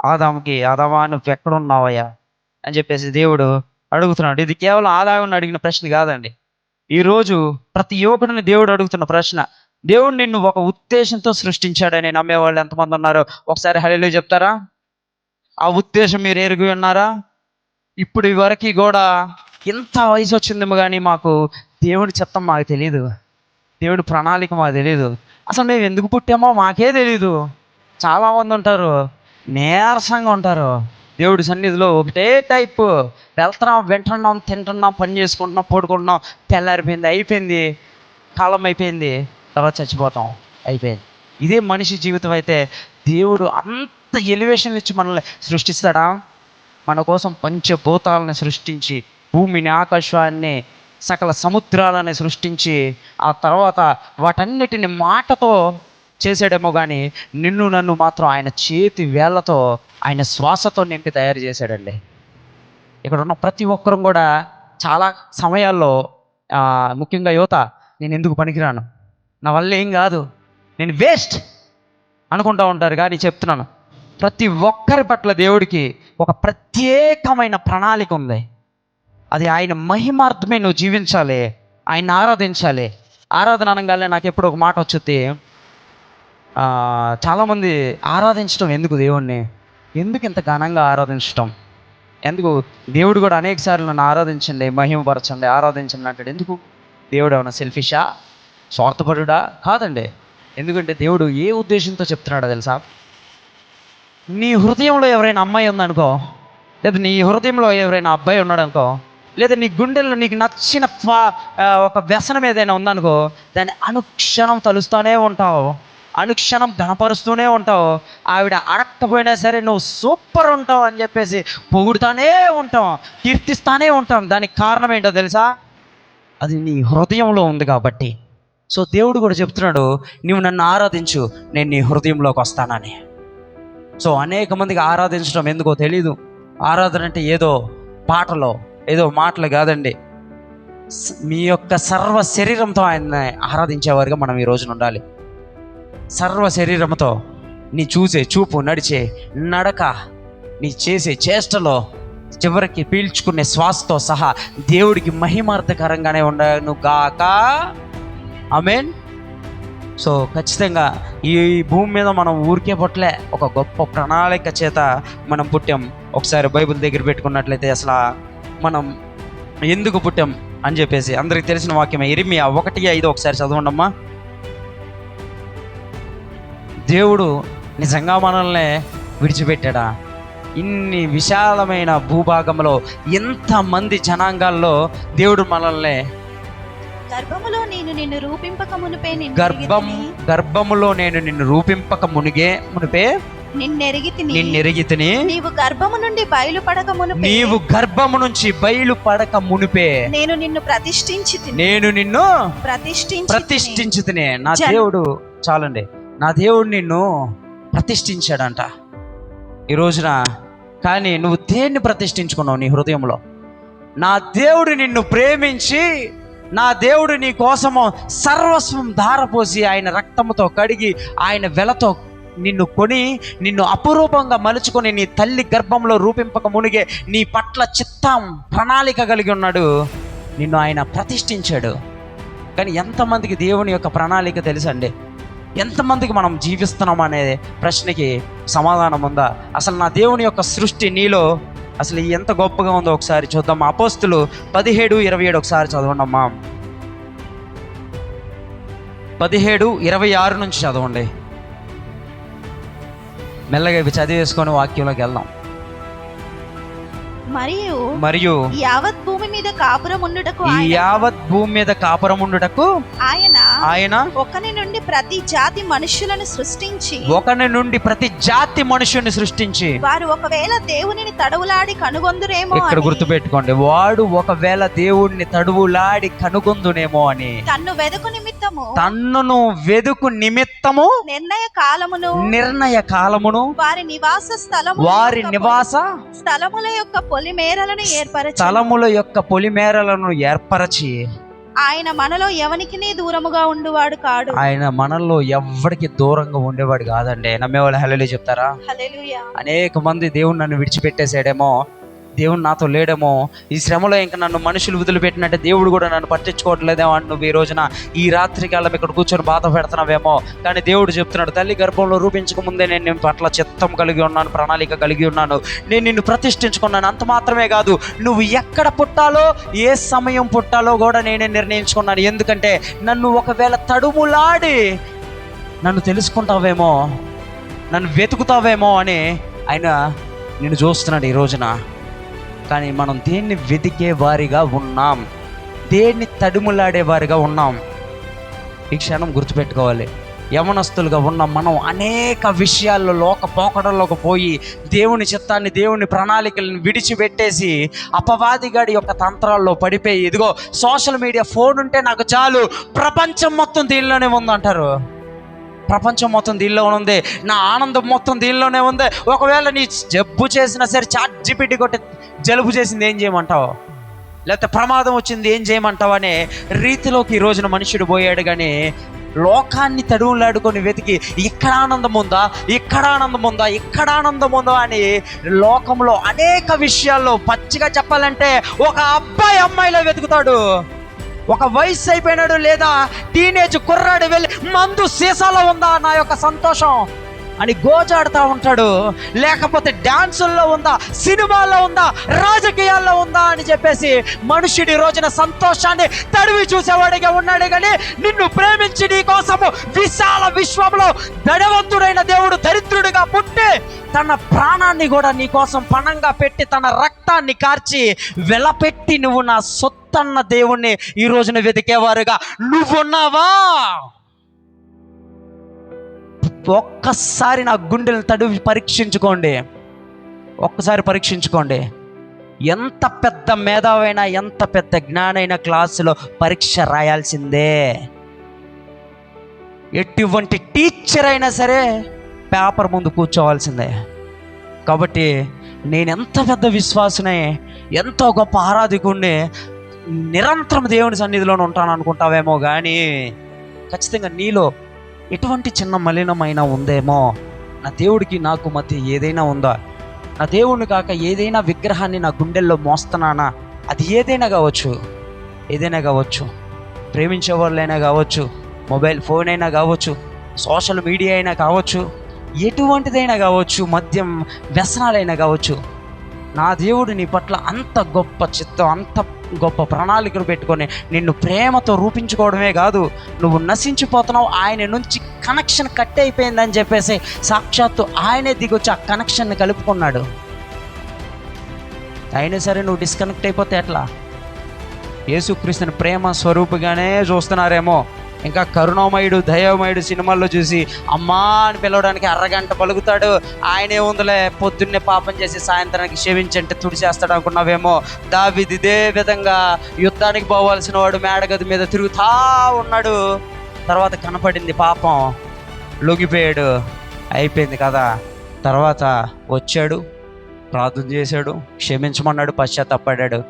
ఆదాముకి, ఆదామా నువ్వు ఎక్కడున్నావయ్యా అని చెప్పేసి దేవుడు అడుగుతున్నాడు. ఇది కేవలం ఆదాముని అడిగిన ప్రశ్న కాదండి. ఈరోజు ప్రతి యువకుడిని దేవుడు అడుగుతున్న ప్రశ్న. దేవుడు నిన్ను ఒక ఉద్దేశంతో సృష్టించాడని నమ్మేవాళ్ళు ఎంతమంది ఉన్నారు? ఒకసారి హల్లెలూయా చెప్తారా? ఆ ఉద్దేశం మీరు ఎరిగి ఉన్నారా? ఇప్పుడు వరకు కూడా ఇంత వయసు వచ్చిందేమో కానీ మాకు దేవుడి చిత్తం మాకు తెలియదు, దేవుడి ప్రణాళిక మాకు తెలియదు, అసలు మేము ఎందుకు పుట్టామో మాకే తెలీదు. చాలామంది ఉంటారు, నీరసంగా ఉంటారు. దేవుడి సన్నిధిలో ఒకటే టైపు, వెళ్తున్నాం, వింటున్నాం, తింటున్నాం, పని చేసుకుంటున్నాం, పడుకుంటున్నాం, తెల్లారిపోయింది, అయిపోయింది, కాలం అయిపోయింది, తర్వాత చచ్చిపోతాం, అయిపోయింది. ఇదే మనిషి జీవితం అయితే దేవుడు అంత ఎలివేషన్ ఇచ్చి మనల్ని సృష్టిస్తాడా? మన కోసం పంచభూతాలని సృష్టించి, భూమిని, ఆకాశాన్ని, సకల సముద్రాలని సృష్టించి, ఆ తర్వాత వాటన్నిటిని మాటతో చేసాడేమో కానీ నిన్ను నన్ను మాత్రం ఆయన చేతి వేళ్లతో, ఆయన శ్వాసతో నింపి తయారు చేశాడండి. ఇక్కడ ఉన్న ప్రతి ఒక్కరం కూడా చాలా సమయాల్లో ముఖ్యంగా యువత, నేను ఎందుకు పనికిరాను, నా వల్ల ఏం కాదు, నేను వేస్ట్ అనుకుంటూ ఉంటారు. కానీ చెప్తున్నాను, ప్రతి ఒక్కరి పట్ల దేవుడికి ఒక ప్రత్యేకమైన ప్రణాళిక ఉంది. అది ఆయన మహిమార్థమే నువ్వు జీవించాలి, ఆయన ఆరాధించాలి. ఆరాధన అనగానే నాకు ఎప్పుడు ఒక మాట వచ్చుద్ది, చాలామంది ఆరాధించడం ఎందుకు, దేవుణ్ణి ఎందుకు ఇంత ఘనంగా ఆరాధించడం ఎందుకు? దేవుడు కూడా అనేక సార్లు నన్ను ఆరాధించండి, మహిమపరచండి, ఆరాధించండి అంటాడు. ఎందుకు? దేవుడు ఏమైనా సెల్ఫిషా, స్వార్థపరుడా? కాదండి. ఎందుకంటే దేవుడు ఏ ఉద్దేశంతో చెప్తున్నాడో తెలుసా? నీ హృదయంలో ఎవరైనా అమ్మాయి ఉందనుకో, లేదా నీ హృదయంలో ఎవరైనా అబ్బాయి ఉన్నాడు అనుకో, లేదా నీ గుండెల్లో నీకు నచ్చిన ఒక వ్యసనం ఏదైనా ఉందనుకో, దాన్ని అనుక్షణం తలుస్తూనే ఉంటావు, అనుక్షణం ఘనపరుస్తూనే ఉంటావు. ఆవిడ అడక్కపోయినా సరే నువ్వు సూపర్ ఉంటావు అని చెప్పేసి పొగుడుతూనే ఉంటాం, కీర్తిస్తూనే ఉంటాం. దానికి కారణం ఏంటో తెలుసా? అది నీ హృదయంలో ఉంది కాబట్టి. సో దేవుడు కూడా చెప్తున్నాడు, నువ్వు నన్ను ఆరాధించు, నేను నీ హృదయంలోకి వస్తానని. సో అనేక మందికి ఆరాధించడం ఎందుకో తెలీదు. ఆరాధన అంటే ఏదో పాటలో, ఏదో మాటలు కాదండి. మీ యొక్క సర్వ శరీరంతో ఆయన్ని ఆరాధించేవారుగా మనం ఈ రోజున ఉండాలి. సర్వ శరీరంతో, నీ చూసే చూపు, నడిచే నడక, నీ చేసే చేష్టలో, చివరికి పీల్చుకునే శ్వాసతో సహా దేవుడికి మహిమార్థకరంగానే ఉండను గాక. ఆమేన్. సో ఖచ్చితంగా ఈ భూమి మీద మనం ఊరికే పుట్టలే, ఒక గొప్ప ప్రణాళిక చేత మనం పుట్టాం. ఒకసారి బైబిల్ దగ్గర పెట్టుకున్నట్లయితే అసలు మనం ఎందుకు పుట్టాం అని చెప్పేసి అందరికి తెలిసిన వాక్యమే. ఇర్మియా 1:5 ఒకసారి చదవండమ్మా. దేవుడు నిజంగా మనల్ని విడిచిపెట్టాడా? ఇన్ని విశాలమైన భూభాగంలో, ఇంతమంది జనాంగాల్లో దేవుడు మనల్ని గర్భములో నేను నిన్ను రూపింపక మునిపే గర్భములో నేను నిన్ను రూపింపక మునిపే నిన్నెరిగితిని. నీవు గర్భము నుండి బయలుపడక మునిపే, నీవు గర్భము నుంచి బయలుపడక మునిపే నేను నిన్ను ప్రతిష్ఠించితిని. నా దేవుడు, చాలండి, నా దేవుడు నిన్ను ప్రతిష్ఠించాడంట ఈ రోజున. కానీ నువ్వు దేన్ని ప్రతిష్ఠించుకున్నావు నీ హృదయంలో? నా దేవుడు నిన్ను ప్రేమించి, నా దేవుడు నీ కోసము సర్వస్వం ధారపోసి, ఆయన రక్తముతో కడిగి, ఆయన వెలతో నిన్ను కొని, నిన్ను అపురూపంగా మలుచుకొని, నీ తల్లి గర్భంలో రూపింపక మునిగే నీ పట్ల చిత్తం, ప్రణాళిక కలిగి ఉన్నాడు. నిన్ను ఆయన ప్రతిష్ఠించాడు. కానీ ఎంతమందికి దేవుని యొక్క ప్రణాళిక తెలుసండి? ఎంతమందికి మనం జీవిస్తున్నాం అనే ప్రశ్నకి సమాధానం ఉందా? అసలు నా దేవుని యొక్క సృష్టి నీలో అసలు ఎంత గొప్పగా ఉందో ఒకసారి చూద్దాం. అపోస్తులు 17:27 ఒకసారి చదవండమ్మా. 17:26 నుంచి చదవండి. మెల్లగా ఇవి చదివేసుకొని వాక్యంలోకి వెళ్దాం. మరియు యావత్ భూమి మీద కాపురం ఉండుటకు ఆయన ఒకని నుండి ప్రతి జాతి మనుషులను సృష్టించి వారు ఒకవేళ దేవునిని తడవులాడి కనుగొందురేమో. ఇక్కడ గుర్తుపెట్టుకోండి, వాడు ఒకవేళ దేవుడిని తడవులాడి కనుగొందునేమో అని తన్నును వెదుకు నిమిత్తము నిర్ణయ కాలమును వారి నివాస స్థలముల యొక్క పొలిమేరలను ఏర్పరచి ఆయన మనలో ఎవనికి దూరముగా ఉండువాడు కాడు. ఆయన మనల్లో ఎవరికి దూరంగా ఉండేవాడు కాదండి. నమ్మేవాళ్ళు హల్లెలూయా చెప్తారా? హల్లెలూయా. అనేక మంది దేవుడు నన్ను విడిచిపెట్టేసాడేమో, దేవుడు నాతో లేడేమో, ఈ శ్రమలో ఇంకా నన్ను మనుషులు వదిలిపెట్టినట్టే దేవుడు కూడా నన్ను పట్టించుకోవట్లేదేమో అని నువ్వు ఈ రోజున ఈ రాత్రికాలం ఇక్కడ కూర్చొని బాధ పెడుతున్నావేమో. కానీ దేవుడు చెప్తున్నాడు, తల్లి గర్భంలో రూపించక ముందే నేను నీ పట్ల చిత్తం కలిగి ఉన్నాను, ప్రణాళిక కలిగి ఉన్నాను, నేను నిన్ను ప్రతిష్ఠించుకున్నాను. అంత మాత్రమే కాదు, నువ్వు ఎక్కడ పుట్టాలో ఏ సమయం పుట్టాలో కూడా నేనే నిర్ణయించుకున్నాను. ఎందుకంటే నన్ను ఒకవేళ తడుములాడి నన్ను తెలుసుకుంటావేమో, నన్ను వెతుకుతావేమో అని ఆయన నిన్ను చూస్తున్నాడు ఈ రోజున. కానీ మనం దేన్ని వెతికే వారిగా ఉన్నాం, దేన్ని తడుములాడే వారిగా ఉన్నాం. ఈ క్షణం గుర్తుపెట్టుకోవాలి. యవనస్తులుగా ఉన్న మనం అనేక విషయాల్లో లోక పోకడల్లోకి పోయి దేవుని చిత్తాన్ని, దేవుని ప్రణాళికలను విడిచిపెట్టేసి అపవాదిగాడి యొక్క తంత్రాల్లో పడిపోయి, ఇదిగో సోషల్ మీడియా, ఫోన్ ఉంటే నాకు చాలు, ప్రపంచం మొత్తం దీనిలోనే ఉందంటారు. ప్రపంచం మొత్తం దీనిలో ఉంది, నా ఆనందం మొత్తం దీనిలోనే ఉంది. ఒకవేళ నీ జబ్బు చేసినా సరే ChatGPT కొట్టి జలుబు చేసింది ఏం చేయమంటావు, లేకపోతే ప్రమాదం వచ్చింది ఏం చేయమంటావు అనే రీతిలోకి ఈ రోజున మనుషుడు పోయాడు. కానీ లోకాన్ని తడువులాడుకొని వెతికి ఇక్కడ ఆనందం ఉందా, ఇక్కడ ఆనందం ఉందా, ఇక్కడ ఆనందం ఉందా అని లోకంలో అనేక విషయాల్లో పచ్చిగా చెప్పాలంటే ఒక అబ్బాయి అమ్మాయిలో వెతుకుతాడు. ఒక వయసు అయిపోయినాడు లేదా టీనేజ్ కుర్రాడు వెళ్ళి మందు సీసాలో ఉందా నా యొక్క సంతోషం అని గోజాడుతూ ఉంటాడు. లేకపోతే డాన్సుల్లో ఉందా, సినిమాల్లో ఉందా, రాజకీయాల్లో ఉందా అని చెప్పేసి మనుషుడి రోజున సంతోషాన్ని తడివి చూసేవాడిగా ఉన్నాడు. కానీ నిన్ను ప్రేమించి నీ కోసము విశాల విశ్వంలో ధనవంతుడైన దేవుడు దరిద్రుడిగా పుట్టి తన ప్రాణాన్ని కూడా నీ కోసం పణంగా పెట్టి తన రక్తాన్ని కార్చి వెలపెట్టి నువ్వు నా సొత్తన్న దేవుణ్ణి ఈ రోజున వెతికేవారుగా నువ్వున్నావా? ఒక్కసారి నా గుండెలను తడివి పరీక్షించుకోండి, ఒక్కసారి పరీక్షించుకోండి. ఎంత పెద్ద మేధావైనా, ఎంత పెద్ద జ్ఞానైనా క్లాసులో పరీక్ష రాయాల్సిందే. ఎటువంటి టీచర్ అయినా సరే పేపర్ ముందు కూర్చోవాల్సిందే. కాబట్టి నేను ఎంత పెద్ద విశ్వాసనే, ఎంతో గొప్ప ఆరాధికుడిని, నిరంతరం దేవుని సన్నిధిలోనే ఉంటాను అనుకుంటావేమో, కానీ ఖచ్చితంగా నీలో ఎటువంటి చిన్న మలినమైన ఉందేమో. నా దేవుడికి నాకు మధ్య ఏదైనా ఉందా, నా దేవుడిని కాక ఏదైనా విగ్రహాన్ని నా గుండెల్లో మోస్తున్నానా? అది ఏదైనా కావచ్చు, ఏదైనా కావచ్చు, ప్రేమించే వాళ్ళైనా కావచ్చు, మొబైల్ ఫోన్ అయినా కావచ్చు, సోషల్ మీడియా అయినా కావచ్చు, ఎటువంటిదైనా కావచ్చు, మద్యం వ్యసనాలైనా కావచ్చు. నా దేవుడు నీ పట్ల అంత గొప్ప చిత్తం, అంత గొప్ప ప్రణాళికలు పెట్టుకొని నిన్ను ప్రేమతో రూపించుకోవడమే కాదు, నువ్వు నశించిపోతున్నావు, ఆయన నుంచి కనెక్షన్ కట్ అయిపోయిందని చెప్పేసి సాక్షాత్తు ఆయనే దిగొచ్చి ఆ కనెక్షన్ని కలుపుకున్నాడు. అయినా సరే నువ్వు డిస్కనెక్ట్ అయిపోతే ఎట్లా? యేసుక్రీస్తుని ప్రేమ స్వరూపుగానే చూస్తున్నారేమో. ఇంకా కరుణామయుడు, దయామయుడు సినిమాల్లో చూసి అమ్మా అని పిలవడానికి అరగంట పలుకుతాడు. ఆయనే ఉందిలే, పొద్దున్నే పాపం చేసి సాయంత్రానికి క్షమించంటే తుడిచేస్తాడు అనుకున్నావేమో. దావీదు ఇదే విధంగా యుద్ధానికి పోవాల్సిన వాడు మేడగది మీద తిరుగుతా ఉన్నాడు. తర్వాత కనపడింది పాపం, లొంగిపోయాడు, అయిపోయింది కదా. తర్వాత వచ్చాడు, ప్రార్థన చేశాడు, క్షమించమన్నాడు, పశ్చాత్తాపడ్డాడు.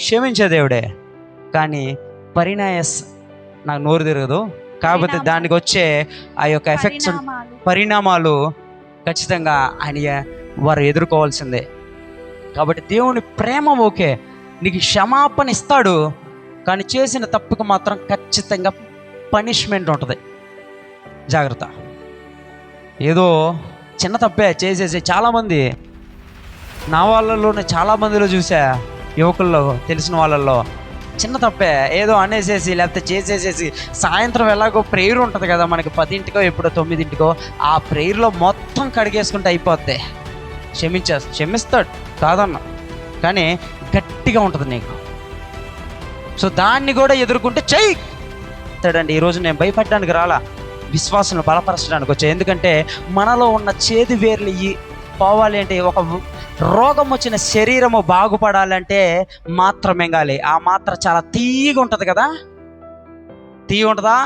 క్షమించే దేవుడే, కానీ నాకు నోరు తిరగదు. కాకపోతే దానికి వచ్చే ఆ యొక్క ఎఫెక్ట్స్, పరిణామాలు ఖచ్చితంగా ఆయన వారు ఎదుర్కోవాల్సిందే. కాబట్టి దేవుని ప్రేమ ఓకే, నీకు క్షమాపణ ఇస్తాడు, కానీ చేసిన తప్పుకు మాత్రం ఖచ్చితంగా పనిష్మెంట్ ఉంటుంది. జాగ్రత్త. ఏదో చిన్న తప్పే చేసేసి చాలామంది, నా వాళ్ళలోనే చాలామందిలో చూసా, యువకుల్లో తెలిసిన వాళ్ళల్లో చిన్న తప్పే ఏదో అనేసేసి లేకపోతే చేసేసేసి సాయంత్రం ఎలాగో ప్రేయర్ ఉంటుంది కదా మనకి, 10ంటికో ఎప్పుడో 9ంటికో, ఆ ప్రేయర్లో మొత్తం కడిగేసుకుంటే అయిపోద్ది. క్షమిస్తాడు కాదన్న, కానీ గట్టిగా ఉంటుంది నీకు. సో దాన్ని కూడా ఎదుర్కొంటే చెయ్యిస్తాడండి. ఈరోజు నేను భయపడడానికి రాలా, విశ్వాసం బలపరచడానికి వచ్చా. ఎందుకంటే మనలో ఉన్న చేదు వేర్లు పోవాలి అంటే, ఒక రోగం వచ్చిన శరీరము బాగుపడాలంటే మాత్ర మింగాలి. ఆ మాత్ర చాలా తీయగా ఉంటుంది కదా, తీయ ఉంటుందా?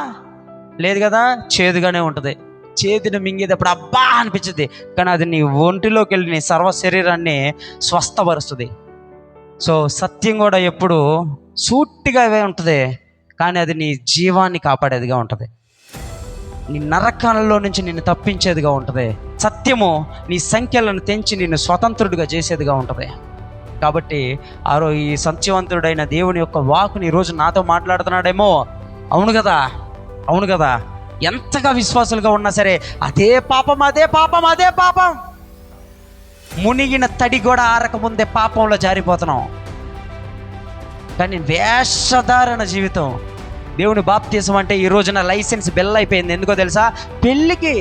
లేదు కదా, చేదుగానే ఉంటుంది. చేదుని మింగేటప్పుడు అబ్బా అనిపించింది, కానీ అది నీ ఒంటిలోకి వెళ్ళి నీ సర్వ శరీరాన్ని స్వస్థపరుస్తుంది. సో సత్యం కూడా ఎప్పుడు సూటిగా ఉంటుంది, కానీ అది నీ జీవాన్ని కాపాడేదిగా ఉంటుంది, నీ నరకాలలో నుంచి నిన్ను తప్పించేదిగా ఉంటుంది. సత్యము నీ సంఖ్యలను తెంచి నిన్ను స్వతంత్రుడిగా చేసేదిగా ఉంటుంది. కాబట్టి ఈ సత్యవంతుడైన దేవుని యొక్క వాకుని ఈరోజు నాతో మాట్లాడుతున్నాడేమో. అవును కదా, అవును కదా. ఎంతగా విశ్వాసులుగా ఉన్నా సరే అదే పాపం, అదే పాపం, అదే పాపం. మునిగిన తడి కూడా ఆరకముందే పాపంలో జారిపోతున్నాం. కానీ వేషధారణ జీవితం. దేవుని బాప్తిసం అంటే ఈ రోజున లైసెన్స్ బెల్ అయిపోయింది. ఎందుకో తెలుసా? పెళ్ళికి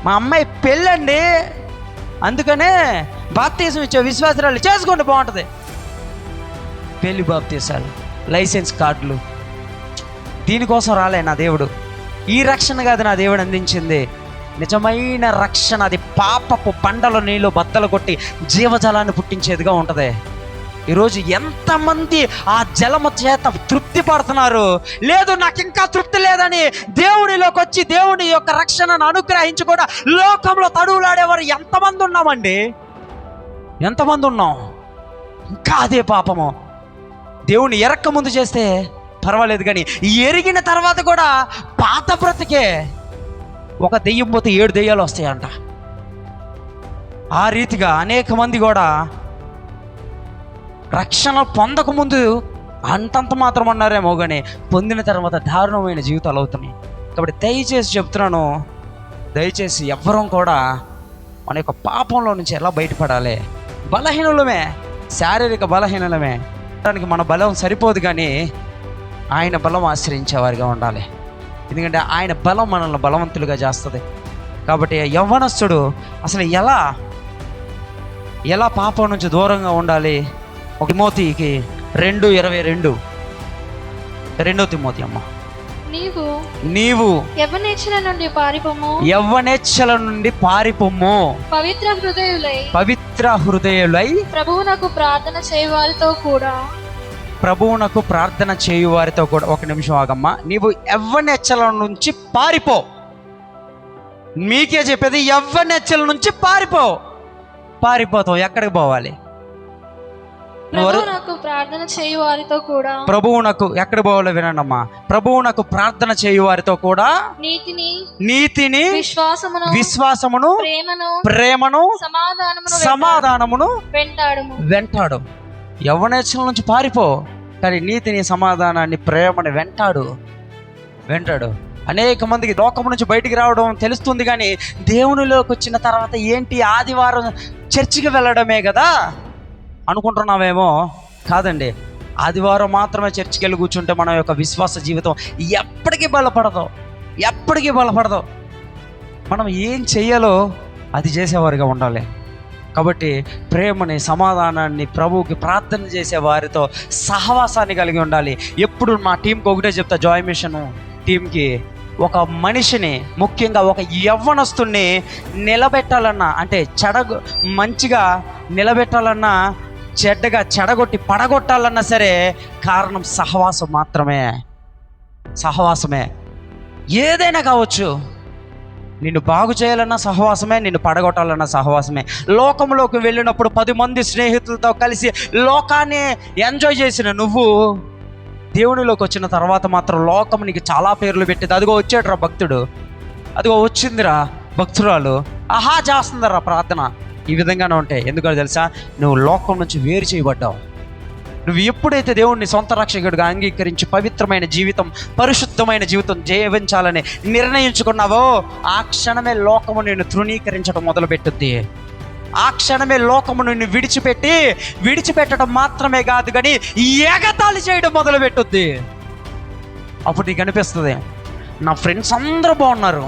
మా అమ్మాయి పెళ్ళండి, అందుకనే బాప్తిసం ఇచ్చే విశ్వాసాలు చేసుకుంటే బాగుంటుంది. పెళ్ళి బాప్తిసాలు, లైసెన్స్ కార్డులు, దీనికోసం రాలే నా దేవుడు. ఈ రక్షణ కాదు నా దేవుడు అందించింది. నిజమైన రక్షణ అది పాపపు పంటలు నీళ్ళు బద్దలు కొట్టి జీవజలాన్ని పుట్టించేదిగా ఉంటుంది. ఈరోజు ఎంతమంది ఆ జలము చేత తృప్తి పడుతున్నారు. లేదు నాకు ఇంకా తృప్తి లేదని దేవునిలోకి వచ్చి దేవుని యొక్క రక్షణను అనుగ్రహించి కూడా లోకంలో తడువులాడేవారు ఎంతమంది ఉన్నామండి, ఎంతమంది ఉన్నాం. ఇంకా అదే పాపము. దేవుని ఎరక్క ముందు చేస్తే పర్వాలేదు, కానీ ఎరిగిన తర్వాత కూడా పాత బ్రతికే. ఒక దెయ్యం పోతే 7 దెయ్యాలు వస్తాయంట. ఆ రీతిగా అనేక మంది కూడా రక్షణ పొందకముందు అంతంత మాత్రం అన్నారేమో, కానీ పొందిన తర్వాత దారుణమైన జీవితాలు అవుతున్నాయి. కాబట్టి దయచేసి చెప్తున్నాను, దయచేసి ఎవ్వరం కూడా మన యొక్క పాపంలో నుంచి ఎలా బయటపడాలి. బలహీనులమే, శారీరక బలహీనలమే. దానికి మన బలం సరిపోదు, కానీ ఆయన బలం ఆశ్రయించేవారిగా ఉండాలి. ఎందుకంటే ఆయన బలం మనల్ని బలవంతులుగా చేస్తుంది. కాబట్టి యవ్వనస్తుడు అసలు ఎలా పాపం నుంచి దూరంగా ఉండాలి? తిమోతికి 2:22, 2 తిమోతి అమ్మ, నీవు యవ్వనేచ్ఛల నుండి పారిపోము, పవిత్ర హృదయులై ప్రభువునకు ప్రార్థన చేయువారితో కూడా. ఒక నిమిషం ఆగమ్మా. నీవు యవ్వనేచ్ఛల నుంచి పారిపో. మీకే చెప్పేది, యవ్వనేచ్ఛల నుంచి పారిపోతావు. ఎక్కడికి పోవాలి? ప్రభువునకు ప్రార్థన చేయువారితో కూడా. ప్రభువునకు ఎక్కడ పోవాలో వినండమ్మా. ప్రభువునకు ప్రార్థన చేయువారితో కూడా నీతిని విశ్వాసమును ప్రేమను సమాధానమును వెంటాడు. యవ్వనేచ్ఛల నుంచి పారిపో, కానీ నీతిని సమాధానాన్ని ప్రేమని వెంటాడు. అనేక మందికి లోకం నుంచి బయటికి రావడం తెలుస్తుంది, కానీ దేవునిలోకి వచ్చిన తర్వాత ఏంటి, ఆదివారం చర్చికి వెళ్ళడమే కదా అనుకుంటున్నావేమో. కాదండి, ఆదివారం మాత్రమే చర్చికి వెళ్ళి కూర్చుంటే మన యొక్క విశ్వాస జీవితం ఎప్పటికీ బలపడదు. మనం ఏం చెయ్యాలో అది చేసేవారిగా ఉండాలి. కాబట్టి ప్రేమని, సమాధానాన్ని, ప్రభువుకి ప్రార్థన చేసే వారితో సహవాసాన్ని కలిగి ఉండాలి. ఎప్పుడు మా టీంకి ఒకటే చెప్తా, జాయ్ మిషన్ టీంకి, ఒక మనిషిని, ముఖ్యంగా ఒక యవ్వనస్తుని నిలబెట్టాలన్నా, అంటే మంచిగా నిలబెట్టాలన్నా, చెడ్డగా చెడగొట్టి పడగొట్టాలన్నా సరే కారణం సహవాసమే. ఏదైనా కావచ్చు. నిన్ను బాగు చేయాలన్నా సహవాసమే, నిన్ను పడగొట్టాలన్నా సహవాసమే. లోకంలోకి వెళ్ళినప్పుడు 10 మంది స్నేహితులతో కలిసి లోకాన్ని ఎంజాయ్ చేసిన నువ్వు దేవునిలోకి వచ్చిన తర్వాత మాత్రం లోకం నీకు చాలా పేర్లు పెట్టేది. అదిగో వచ్చాడురా భక్తుడు, అదిగో వచ్చిందిరా భక్తురాలు, ఆహా చేస్తుందరా ప్రార్థన. ఈ విధంగానే ఉంటాయి. ఎందుకో తెలుసా? నువ్వు లోకం నుంచి వేరు చేయబడ్డావు. నువ్వు ఎప్పుడైతే దేవుణ్ణి సొంత రక్షకుడిగా అంగీకరించి పవిత్రమైన జీవితం, పరిశుద్ధమైన జీవితం జీవించాలని నిర్ణయించుకున్నావో, ఆ క్షణమే లోకము నిన్ను తృణీకరించడం మొదలుపెట్టుద్ది. ఆ క్షణమే లోకము నిన్ను విడిచిపెట్టడం మాత్రమే కాదు, కానీ ఎగతాళి చేయడం మొదలుపెట్టుద్ది. అప్పుడు నీకు అనిపిస్తుంది, నా ఫ్రెండ్స్ అందరూ బాగున్నారు,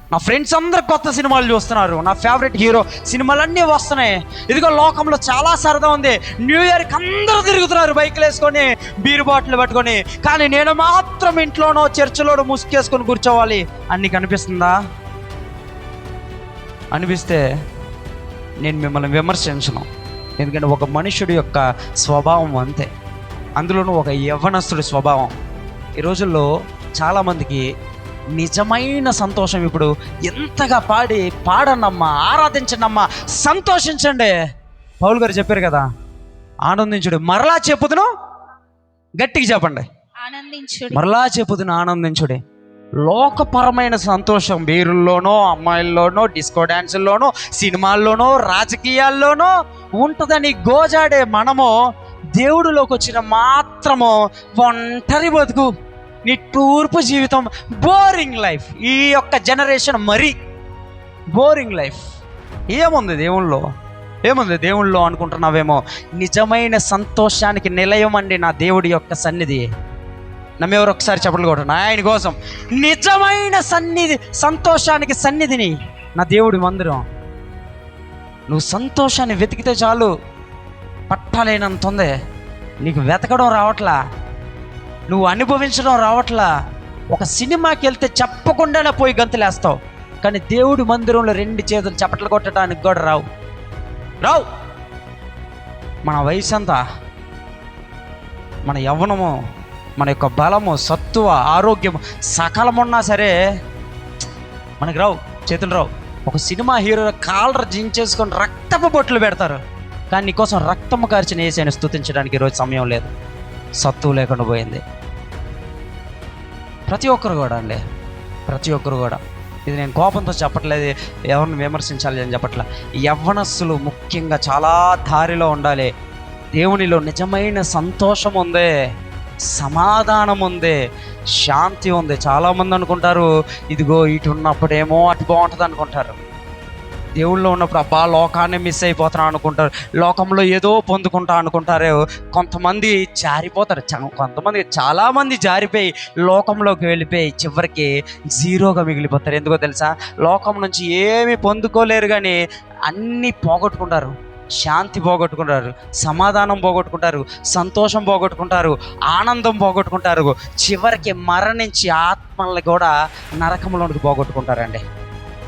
నా ఫ్రెండ్స్ అందరూ కొత్త సినిమాలు చూస్తున్నారు, నా ఫేవరెట్ హీరో సినిమాలన్నీ వస్తున్నాయి, ఇదిగో లోకంలో చాలా సరదా ఉంది, న్యూ ఇయర్కి అందరూ తిరుగుతున్నారు బైక్లు వేసుకొని, బీరు బాటిల్ పట్టుకొని, కానీ నేను మాత్రం ఇంట్లోనో చర్చిలోనో ముసుకేసుకొని కూర్చోవాలి అని నీకు అనిపిస్తుందా? అనిపిస్తే నేను మిమ్మల్ని విమర్శించను. ఎందుకంటే ఒక మనుషుడి యొక్క స్వభావం అంతే, అందులోనూ ఒక యవ్వనస్తుడి స్వభావం. ఈ రోజుల్లో చాలామందికి నిజమైన సంతోషం ఇప్పుడు ఎంతగా పాడనమ్మా, ఆరాధించండమ్మా, సంతోషించండి. పౌలు గారు చెప్పారు కదా, ఆనందించుడు. మరలా చెప్పుదును, గట్టిగా చెప్పండి, ఆనందించుడి. మరలా చెప్పుదును ఆనందించుడి. లోకపరమైన సంతోషం బీరుల్లోనో, అమ్మాయిల్లోనో, డిస్కో డ్యాన్సుల్లోనో, సినిమాల్లోనో, రాజకీయాల్లోనో ఉంటుందని గోజాడే మనము దేవుడిలోకి వచ్చిన మాత్రము ఒంటరి బతుకు, నిట్టూర్పు జీవితం, బోరింగ్ లైఫ్. ఈ యొక్క జనరేషన్ మరీ బోరింగ్ లైఫ్. ఏముంది దేవుళ్ళో, ఏముంది దేవుళ్ళో అనుకుంటున్నావేమో. నిజమైన సంతోషానికి నిలయం అండి నా దేవుడి యొక్క సన్నిధి. నమ్మేవారు ఒకసారి చెప్పలు కొట్టండి ఆయన కోసం. నిజమైన సంతోషానికి సన్నిధిని నా దేవుడి మందిరం. నువ్వు సంతోషాన్ని వెతికితే చాలు, పట్టాలేనంత ఉంది. నీకు వెతకడం రావట్లా, నువ్వు అనుభవించడం రావట్లా. ఒక సినిమాకి వెళ్తే చెప్పకుండానే పోయి గంతులేస్తావు, కానీ దేవుడి మందిరంలో 2 చేతులు చప్పట్లు కొట్టడానికి కూడా రావు. మన వయసు అంతా, మన యవ్వనము, మన యొక్క బలము, సత్తువ, ఆరోగ్యము సకలమున్నా సరే మనకి రావు, చేతులు రావు. ఒక సినిమా హీరో కాలర్ జించేసుకొని రక్తపు బొట్లు పెడతారు, కానీ నీకోసం రక్తము కార్చిన యేసుని స్తుతించడానికి ఈరోజు సమయం లేదు, సత్తువ లేకుండా పోయింది. ప్రతి ఒక్కరు కూడా అండి, ప్రతి ఒక్కరు కూడా. ఇది నేను కోపంతో చెప్పట్లేదు, ఎవరిని విమర్శించాలి అని చెప్పట్లే. యవ్వనస్సులు ముఖ్యంగా చాలా దారిలో ఉండాలి. దేవునిలో నిజమైన సంతోషం ఉంది, సమాధానం ఉంది, శాంతి ఉంది. చాలామంది అనుకుంటారు ఇదిగో ఇటు ఉన్నప్పుడేమో అటు బాగుంటుంది అనుకుంటారు, దేవుళ్ళో ఉన్నప్పుడు అబ్బా లోకాన్ని మిస్ అయిపోతున్నాను అనుకుంటారు, లోకంలో ఏదో పొందుకుంటా అనుకుంటారు. కొంతమంది జారిపోతారు, కొంతమంది చాలామంది జారిపోయి లోకంలోకి వెళ్ళిపోయి చివరికి జీరోగా మిగిలిపోతారు. ఎందుకో తెలుసా? లోకం నుంచి ఏమి పొందుకోలేరు, కానీ అన్నీ పోగొట్టుకుంటారు. శాంతి పోగొట్టుకుంటారు, సమాధానం పోగొట్టుకుంటారు, సంతోషం పోగొట్టుకుంటారు, ఆనందం పోగొట్టుకుంటారు. చివరికి మరణించి ఆత్మల్ని కూడా నరకంలోనికి పోగొట్టుకుంటారండి.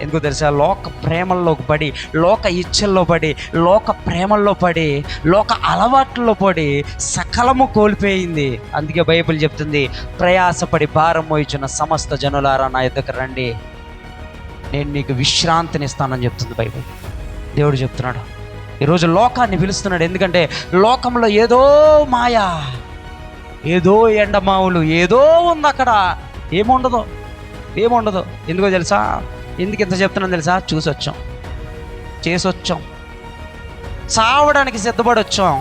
ఎందుకు తెలుసా? లోక ప్రేమల్లోకి పడి, లోక ఇచ్చల్లో పడి, లోక ప్రేమల్లో పడి, లోక అలవాట్లలో పడి సకలము కోల్పోయింది. అందుకే బైబిల్ చెప్తుంది, ప్రయాసపడి భారం మోయిచున్న సమస్త జనులారా నా యొద్దకు రండి, నేను నీకు విశ్రాంతిని ఇస్తానని చెప్తుంది బైబిల్. దేవుడు చెప్తున్నాడు, ఈరోజు లోకాన్ని పిలుస్తున్నాడు. ఎందుకంటే లోకంలో ఏదో మాయా, ఏదో ఎండమావులు, ఏదో ఉంది అక్కడ. ఏముండదు, ఏముండదు. ఎందుకో తెలుసా? ఎందుకు ఇంత చెప్తున్నాను తెలుసా? చూసొచ్చాం, చేసొచ్చాం, చావడానికి సిద్ధపడి వచ్చాం.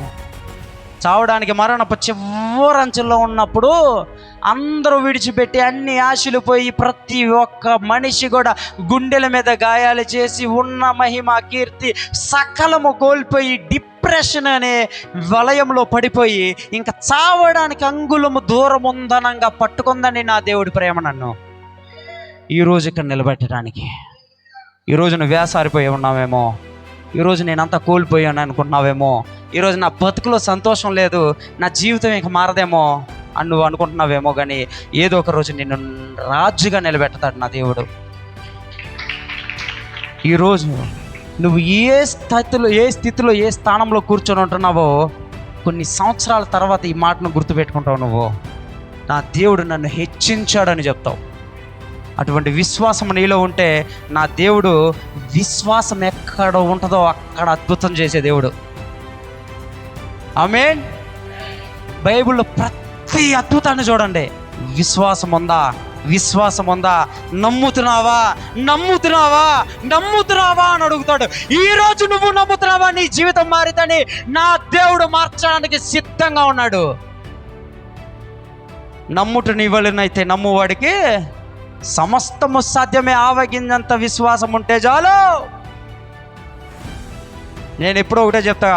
చావడానికి మరణపు చివరంచుల్లో ఉన్నప్పుడు అందరూ విడిచిపెట్టి అన్ని ఆశలు పోయి ప్రతి ఒక్క మనిషి కూడా గుండెల మీద గాయాలు చేసి ఉన్న మహిమ, కీర్తి సకలము కోల్పోయి డిప్రెషన్ అనే వలయంలో పడిపోయి ఇంకా చావడానికి అంగుళము దూరం ఉందనంగా పట్టుకుందని నా దేవుడి ప్రేమ నన్ను ఈరోజు ఇక్కడ నిలబెట్టడానికి. ఈరోజు నువ్వు వేసారిపోయి ఉన్నావేమో, ఈరోజు నేనంతా కోల్పోయాను అనుకుంటున్నావేమో, ఈరోజు నా బతుకులో సంతోషం లేదు, నా జీవితం ఇంక మారదేమో అని నువ్వు అనుకుంటున్నావేమో, కానీ ఏదో ఒక రోజు నిన్ను రాజుగా నిలబెడతాడు నా దేవుడు. ఈరోజు నువ్వు ఏ స్థితిలో ఏ స్థానంలో కూర్చొని ఉంటున్నావో కొన్ని సంవత్సరాల తర్వాత ఈ మాటను గుర్తుపెట్టుకుంటావు. నువ్వు నా దేవుడు నన్ను హెచ్చించాడని చెప్తావు. అటువంటి విశ్వాసం నీలో ఉంటే నా దేవుడు విశ్వాసం ఎక్కడ ఉంటుందో అక్కడ అద్భుతం చేసే దేవుడు. ఆమేన్. బైబిల్లో ప్రతి అద్భుతాన్ని చూడండి, విశ్వాసం ఉందా, విశ్వాసం ఉందా, నమ్ముతున్నావా, నమ్ముతున్నావా, నమ్ముతున్నావా అని అడుగుతాడు. ఈరోజు నువ్వు నమ్ముతున్నావా నీ జీవితం మారితని నా దేవుడు మార్చడానికి సిద్ధంగా ఉన్నాడు. నమ్ముట నీ వలనైతే నమ్మువాడికి సమస్తము సాధ్యమే, ఆవగింజంత విశ్వాసం ఉంటే చాలు. నేను ఎప్పుడో ఒకటే చెప్తా,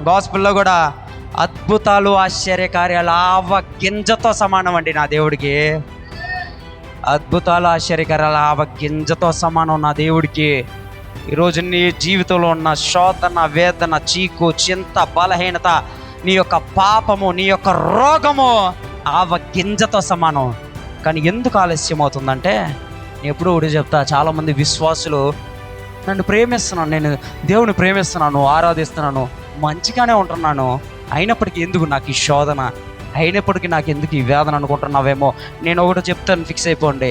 గాస్పుల్లో కూడా అద్భుతాలు ఆశ్చర్యకార్యాలు ఆవగింజతో సమానం అండి నా దేవుడికి. అద్భుతాలు ఆశ్చర్యకార్యాలు ఆవగింజతో సమానం నా దేవుడికి. ఈరోజు నీ జీవితంలో ఉన్న శోధన, వేదన, చీకు, చింత, బలహీనత, నీ యొక్క పాపము, నీ యొక్క రోగము ఆవగింజతో సమానం. కానీ ఎందుకు ఆలస్యం అవుతుందంటే, నేను ఎప్పుడూ ఒకటి చెప్తా, చాలామంది విశ్వాసులు నన్ను ప్రేమిస్తున్నాను, నేను దేవుని ప్రేమిస్తున్నాను, ఆరాధిస్తున్నాను, మంచిగానే ఉంటున్నాను, అయినప్పటికీ ఎందుకు నాకు ఈ శోధన, అయినప్పటికీ నాకు ఎందుకు ఈ వేదన అనుకుంటున్నావేమో. నేను ఒకటి చెప్తాను, ఫిక్స్ అయిపోండి.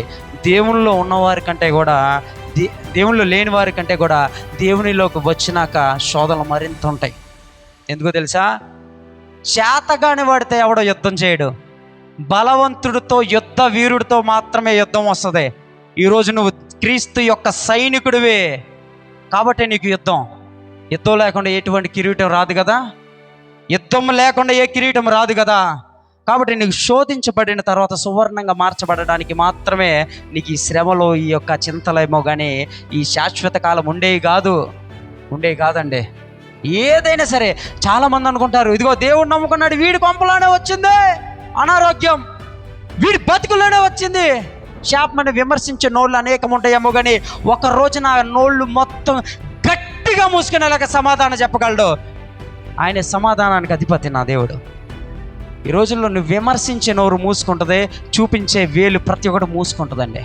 దేవునిలో ఉన్నవారి కంటే కూడా, దేవునిలో లేని వారి కంటే కూడా దేవునిలోకి వచ్చినాక శోధనలు మరింత ఉంటాయి. ఎందుకో తెలుసా? చేతగాని వాడితే ఎవడో యుద్ధం చేయడు, బలవంతుడితో యుద్ధ వీరుడితో మాత్రమే యుద్ధం వస్తుంది. ఈరోజు నువ్వు క్రీస్తు యొక్క సైనికుడివే కాబట్టి నీకు యుద్ధం లేకుండా ఎటువంటి కిరీటం రాదు కదా, యుద్ధం లేకుండా ఏ కిరీటం రాదు కదా. కాబట్టి నీకు శోధించబడిన తర్వాత సువర్ణంగా మార్చబడడానికి మాత్రమే నీకు ఈ శ్రమలు, ఈ యొక్క చింతలేమో కానీ ఈ శాశ్వత కాలం ఉండేవి కాదండి. ఏదైనా సరే చాలామంది అనుకుంటారు, ఇదిగో దేవుడు నమ్ముకున్నాడు, వీడి కొంపలోనే వచ్చింది అనారోగ్యం, వీడి బతుకులోనే వచ్చింది. శాపమని విమర్శించే నోళ్ళు అనేకం ఉంటాయేమో కానీ ఒక రోజున నోళ్ళు మొత్తం గట్టిగా మూసుకునేలాగా సమాధానం చెప్పగలడు. ఆయన సమాధానానికి అధిపతి నా దేవుడు. ఈ రోజుల్లో నువ్వు విమర్శించే నోరు మూసుకుంటుంది, చూపించే వేలు ప్రతి ఒక్కటి మూసుకుంటుందండి.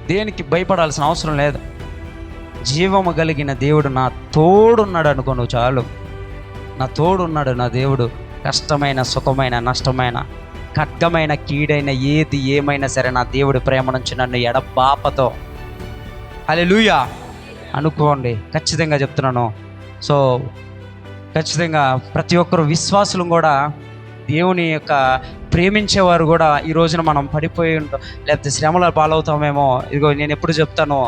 దేనికి భయపడాల్సిన అవసరం లేదు. జీవము కలిగిన దేవుడు నా తోడున్నాడు అనుకో, నువ్వు చాలు. నా తోడున్నాడు నా దేవుడు. కష్టమైన, సుఖమైన, నష్టమైన, ఖడ్గమైన, కీడైన, ఏది ఏమైనా సరే నా దేవుడి ప్రేమ నుంచి నన్ను ఎడబాపతో హల్లెలూయా అనుకోండి. ఖచ్చితంగా చెప్తున్నాను. సో ఖచ్చితంగా ప్రతి ఒక్కరు విశ్వాసులు కూడా, దేవుని యొక్క ప్రేమించేవారు కూడా ఈ రోజున మనం పడిపోయి ఉంటాం, లేకపోతే శ్రమల పాలవుతామేమో. ఇదిగో నేను ఎప్పుడు చెప్తాను,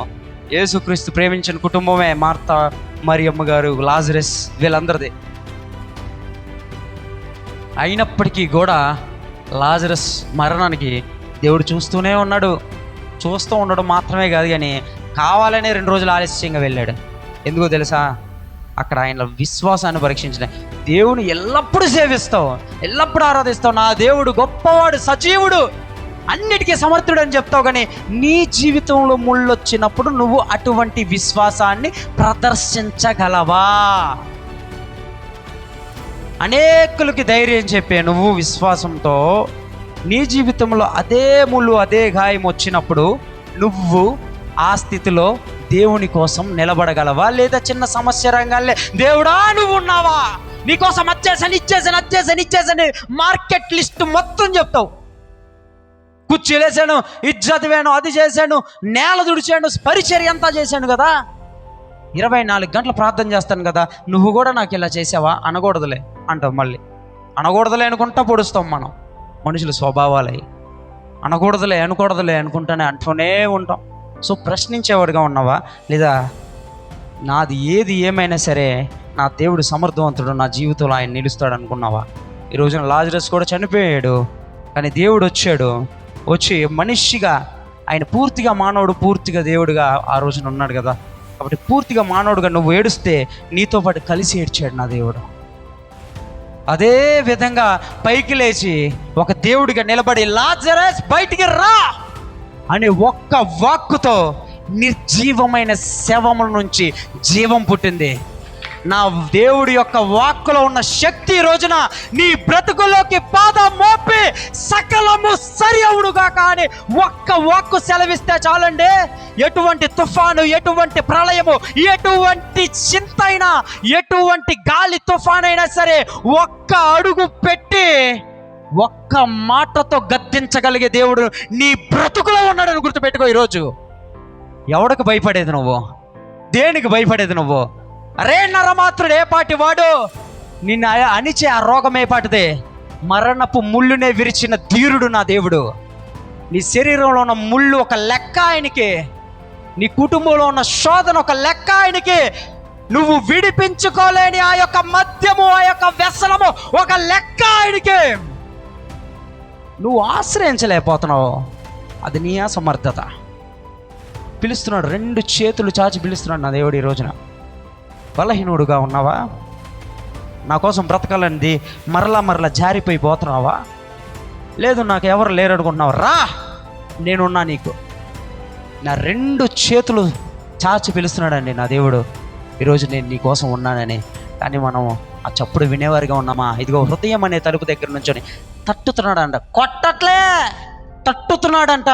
యేసుక్రీస్తు ప్రేమించిన కుటుంబమే మార్తా, మరియమ్మ గారు, లాజరస్ వీళ్ళందరిది. అయినప్పటికీ కూడా లాజరస్ మరణానికి దేవుడు చూస్తూనే ఉన్నాడు. చూస్తూ ఉండడం మాత్రమే కాదు కానీ కావాలనే 2 రోజులు ఆలస్యంగా వెళ్ళాడు. ఎందుకో తెలుసా? అక్కడ ఆయన విశ్వాసాన్ని పరీక్షించిన. దేవుని ఎల్లప్పుడూ సేవిస్తావు, ఎల్లప్పుడూ ఆరాధిస్తావు, నా దేవుడు గొప్పవాడు, సజీవుడు, అన్నిటికీ సమర్థుడు అని చెప్తావు. కానీ నీ జీవితంలో ముళ్ళు వచ్చినప్పుడు నువ్వు అటువంటి విశ్వాసాన్ని ప్రదర్శించగలవా? అనేకులకి ధైర్యం చెప్పే నువ్వు విశ్వాసంతో నీ జీవితంలో అదే ముళ్ళు, అదే గాయం వచ్చినప్పుడు నువ్వు ఆ స్థితిలో దేవుని కోసం నిలబడగలవా? లేదా చిన్న సమస్య రంగాలే దేవుడా నువ్వు ఉన్నావా, నీకోసం ఇచ్చేసాను మార్కెట్ లిస్ట్ మొత్తం చెప్తావు. కుర్చీలు వేసాను, ఇది చదివాను, అది చేశాను, నేల తుడిచాను, పరిచర్య అంతా చేశాను కదా, 24 గంటలు ప్రార్థన చేస్తాను కదా, నువ్వు కూడా నాకు ఇలా చేసావా? అనకూడదులే అంటాం. మళ్ళీ అనకూడదులే అనుకుంటా పొడుస్తాం మనం. మనుషుల స్వభావాలే అనకూడదులే అనుకుంటానే అంటూనే ఉంటాం. సో ప్రశ్నించేవాడుగా ఉన్నావా? లేదా నాది ఏది ఏమైనా సరే నా దేవుడు సమర్థవంతుడు, నా జీవితంలో ఆయన నిలుస్తాడు అనుకున్నావా? ఈ రోజున లాజరస్ కూడా చనిపోయాడు, కానీ దేవుడు వచ్చి మనిషిగా, ఆయన పూర్తిగా మానవుడు, పూర్తిగా దేవుడుగా ఆ రోజున ఉన్నాడు కదా. కాబట్టి పూర్తిగా మానవుడుగా నువ్వు ఏడుస్తే నీతో పాటు కలిసి ఏడ్చాడు నా దేవుడు. అదే విధంగా పైకి లేచి ఒక దేవుడిగా నిలబడి లాజరస్ బయటికి రా అని ఒక్క వాక్కుతో నిర్జీవమైన శవముల నుంచి జీవం పుట్టింది. నా దేవుడి యొక్క వాక్కులో ఉన్న శక్తి ఈ రోజున నీ బ్రతుకులోకి పాదం మోపి సకలము సరి అవునుగా కానీ ఒక్క వాక్కు సెలవిస్తే చాలండి. ఎటువంటి తుఫాను, ఎటువంటి ప్రళయము, ఎటువంటి చింతైనా, ఎటువంటి గాలి తుఫానైనా సరే ఒక్క అడుగు పెట్టి ఒక్క మాటతో గద్దించగలిగే దేవుడు నీ బ్రతుకులో ఉన్నాడని గుర్తుపెట్టుకో. ఈరోజు ఎవడికి భయపడేది నువ్వు? దేనికి భయపడేది నువ్వు? అరే నరమాత్రుడు ఏ పాటి వాడు, నిన్ను అణిచే ఆ రోగం ఏ పాటిదే? మరణపు ముళ్ళునే విరిచిన ధీరుడు నా దేవుడు. నీ శరీరంలో ఉన్న ముళ్ళు ఒక లెక్క ఆయనకి, నీ కుటుంబంలో ఉన్న శోధన ఒక లెక్క ఆయనకి, నువ్వు విడిపించుకోలేని ఆ యొక్క మద్యము, ఆ యొక్క వ్యసనము ఒక లెక్క ఆయనకి. నువ్వు ఆశ్రయించలేకపోతున్నావు, అది నీ అసమర్థత. పిలుస్తున్నాడు, 2 చేతులు చాచి పిలుస్తున్నాడు నా దేవుడు. ఈ రోజున బలహీనుడుగా ఉన్నావా? నా కోసం బ్రతకాలనిది మరలా జారిపోయి పోతున్నావా? లేదు నాకు ఎవరు లేరు అనుకుంటున్నావు, రా నేనున్నా నీకు. నా 2 చేతులు చాచి పిలుస్తున్నాడండి నా దేవుడు. ఈరోజు నేను నీ కోసం ఉన్నానని. కానీ మనం ఆ చప్పుడు వినేవారిగా ఉన్నామా? ఇదిగో హృదయం అనే తలుపు దగ్గర నుంచొని తట్టుతున్నాడంట, కొట్టట్లే తట్టుతున్నాడంట,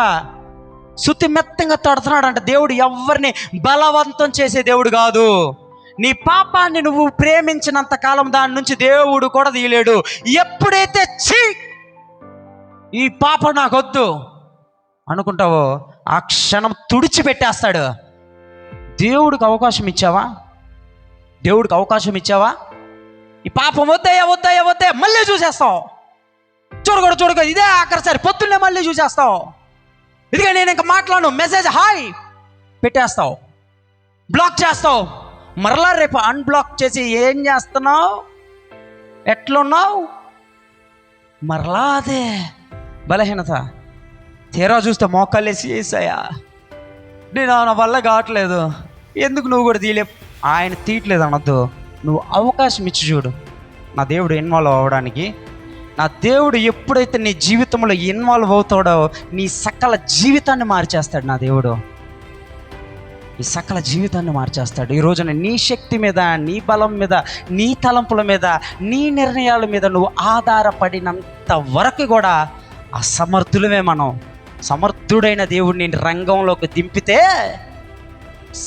శుతి మెత్తంగా తడుతున్నాడంట. దేవుడు ఎవరిని బలవంతం చేసే దేవుడు కాదు. నీ పాపాన్ని నువ్వు ప్రేమించినంత కాలం దాని నుంచి దేవుడు కూడా తీయలేడు. ఎప్పుడైతే ఈ పాప నాకొద్దు అనుకుంటావో ఆ క్షణం తుడిచిపెట్టేస్తాడు. దేవుడికి అవకాశం ఇచ్చావా? దేవుడికి అవకాశం ఇచ్చావా? ఈ పాపం వద్దయ్యా మళ్ళీ చూసేస్తావు. చూడకూడదు ఇదే ఆఖరిసారి, పొద్దున్నే మళ్ళీ చూసేస్తావు. ఇదిగా నేను ఇంకా మాట్లాడను, మెసేజ్ హాయ్ పెట్టేస్తావు, బ్లాక్ చేస్తావు. మరలా రేపు అన్బ్లాక్ చేసి ఏం చేస్తున్నావు, ఎట్లున్నావు, మరలా అదే బలహీనత. తీరా చూస్తే మోకాళ్ళేసి వేసాయా, నేను నా వల్ల కావట్లేదు, ఎందుకు నువ్వు కూడా తీయలే. ఆయన తీయట్లేదు అనొద్దు, నువ్వు అవకాశం ఇచ్చి చూడు నా దేవుడు ఇన్వాల్వ్ అవ్వడానికి. నా దేవుడు ఎప్పుడైతే నీ జీవితంలో ఇన్వాల్వ్ అవుతాడో నీ సకల జీవితాన్ని మార్చేస్తాడు. నా దేవుడు నీ సకల జీవితాన్ని మార్చేస్తాడు. ఈ రోజున నీ శక్తి మీద, నీ బలం మీద, నీ తలంపుల మీద, నీ నిర్ణయాల మీద నువ్వు ఆధారపడినంత వరకు కూడా అసమర్థులమే మనం. సమర్థుడైన దేవుడిని రంగంలోకి దింపితే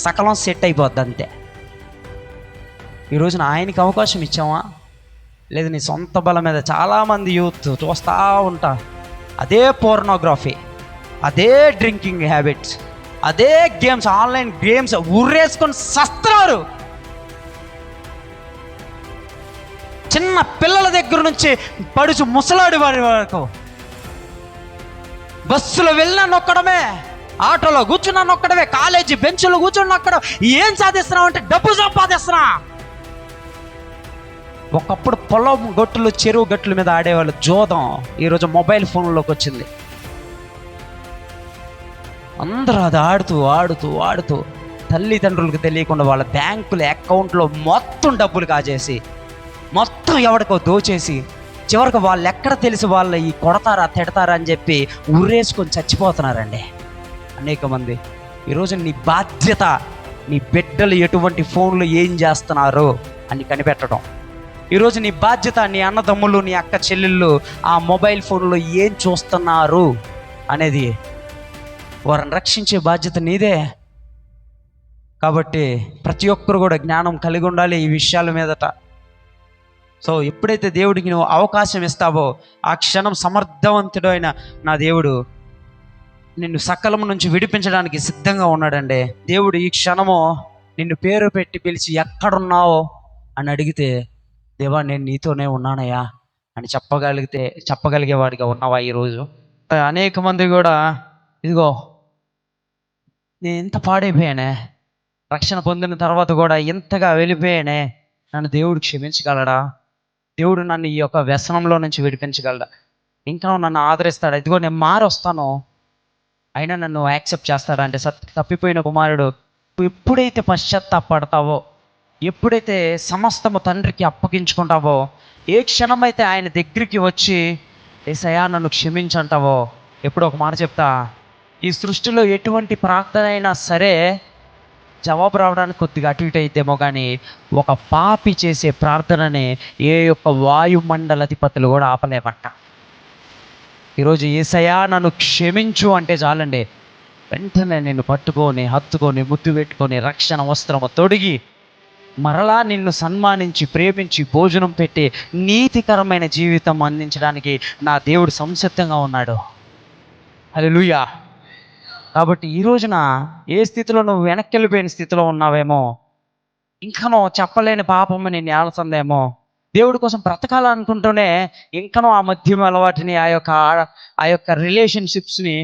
సకలం సెట్ అయిపోద్ది అంతే. ఈ రోజున ఆయనకి అవకాశం ఇచ్చామా లేదు? నీ సొంత బలం మీద చాలామంది యూత్ చూస్తూ ఉంటా, అదే పోర్నోగ్రఫీ, అదే డ్రింకింగ్ హ్యాబిట్స్, అదే గేమ్స్, ఆన్లైన్ గేమ్స్ ఉర్రేసుకొని సస్తున్నారు. చిన్న పిల్లల దగ్గర నుంచి పడుచు ముసలాడి వారి వరకు బస్సులో వెళ్ళినా నొక్కడమే, ఆటోలో కూర్చున్నా నొక్కడమే, కాలేజీ బెంచ్లో కూర్చుని నొక్కడం. ఏం సాధిస్తున్నావు అంటే డబ్బు సంపాదిస్తున్నా. ఒకప్పుడు పొలం గట్టులు, చెరువు గట్టుల మీద ఆడేవాళ్ళు జోదం, ఈరోజు మొబైల్ ఫోన్లోకి వచ్చింది. అందరూ అది ఆడుతూ ఆడుతూ ఆడుతూ తల్లిదండ్రులకు తెలియకుండా వాళ్ళ బ్యాంకుల అకౌంట్లో మొత్తం డబ్బులు కాజేసి, మొత్తం ఎవరికో దోచేసి, చివరికి వాళ్ళు ఎక్కడ తెలిసి వాళ్ళు ఈ కొడతారా తిడతారా అని చెప్పి ఉరేసుకొని చచ్చిపోతున్నారండి అనేక మంది. ఈరోజు నీ బాధ్యత నీ బిడ్డలు ఎటువంటి ఫోన్లు ఏం చేస్తున్నారు అని కనిపెట్టడం. ఈరోజు నీ బాధ్యత నీ అన్నదమ్ములు, నీ అక్క చెల్లెళ్ళు ఆ మొబైల్ ఫోన్లో ఏం చూస్తున్నారు అనేది వారిని రక్షించే బాధ్యత నీదే. కాబట్టి ప్రతి ఒక్కరు కూడా జ్ఞానం కలిగి ఉండాలి ఈ విషయాల మీదట. సో ఎప్పుడైతే దేవుడికి నువ్వు అవకాశం ఇస్తావో ఆ క్షణం సమర్థవంతుడు అయిన నా దేవుడు నిన్ను సకలం నుంచి విడిపించడానికి సిద్ధంగా ఉన్నాడండి. దేవుడు ఈ క్షణము నిన్ను పేరు పెట్టి పిలిచి ఎక్కడున్నావో అని అడిగితే, దేవా నేను నీతోనే ఉన్నానయ్యా అని చెప్పగలిగేవాడిగా ఉన్నావా ఈరోజు? అనేక మంది కూడా ఇదిగో నేను ఇంత పాడైపోయానే, రక్షణ పొందిన తర్వాత కూడా ఇంతగా వెళ్ళిపోయానే, నన్ను దేవుడు క్షమించగలడా? దేవుడు నన్ను ఈ యొక్క వ్యసనంలో నుంచి విడిపించగలడా? ఇంకా నన్ను ఆదరిస్తాడా? ఇదిగో నేను మారొస్తాను, అయినా నన్ను యాక్సెప్ట్ చేస్తాడా? అంటే తప్పిపోయిన కుమారుడు ఎప్పుడైతే పశ్చాత్తాపడతావో, ఎప్పుడైతే సమస్తము తండ్రికి అప్పగించుకుంటావో, ఏ క్షణమైతే ఆయన దగ్గరికి వచ్చి యేసయ్యా నన్ను క్షమించంటావో, ఎప్పుడు ఒక మాట చెప్తా, ఈ సృష్టిలో ఎటువంటి ప్రార్థన అయినా సరే జవాబు రావడానికి కొద్దిగా అటు ఇటు అయితేమో కానీ ఒక పాపి చేసే ప్రార్థనని ఏ యొక్క వాయుమండలాధిపతులు కూడా ఆపలేమట. ఈరోజు యేసయ్యా నన్ను క్షమించు అంటే చాలండి, వెంటనే నిన్ను పట్టుకొని హత్తుకొని ముద్దు పెట్టుకొని రక్షణ వస్త్రము తొడిగి మరలా నిన్ను సన్మానించి ప్రేమించి భోజనం పెట్టి నీతికరమైన జీవితం అందించడానికి నా దేవుడు సంసిద్ధంగా ఉన్నాడు. హల్లెలూయా. కాబట్టి ఈ రోజున ఏ స్థితిలో నువ్వు వెనక్కి వెళ్ళిపోయిన స్థితిలో ఉన్నావేమో, ఇంకనో చెప్పలేని పాపము నేను ఏలుతుందేమో, దేవుడి కోసం బ్రతకాలనుకుంటూనే ఇంకనో ఆ మద్యం అలవాటుని, ఆ యొక్క రిలేషన్షిప్స్ని,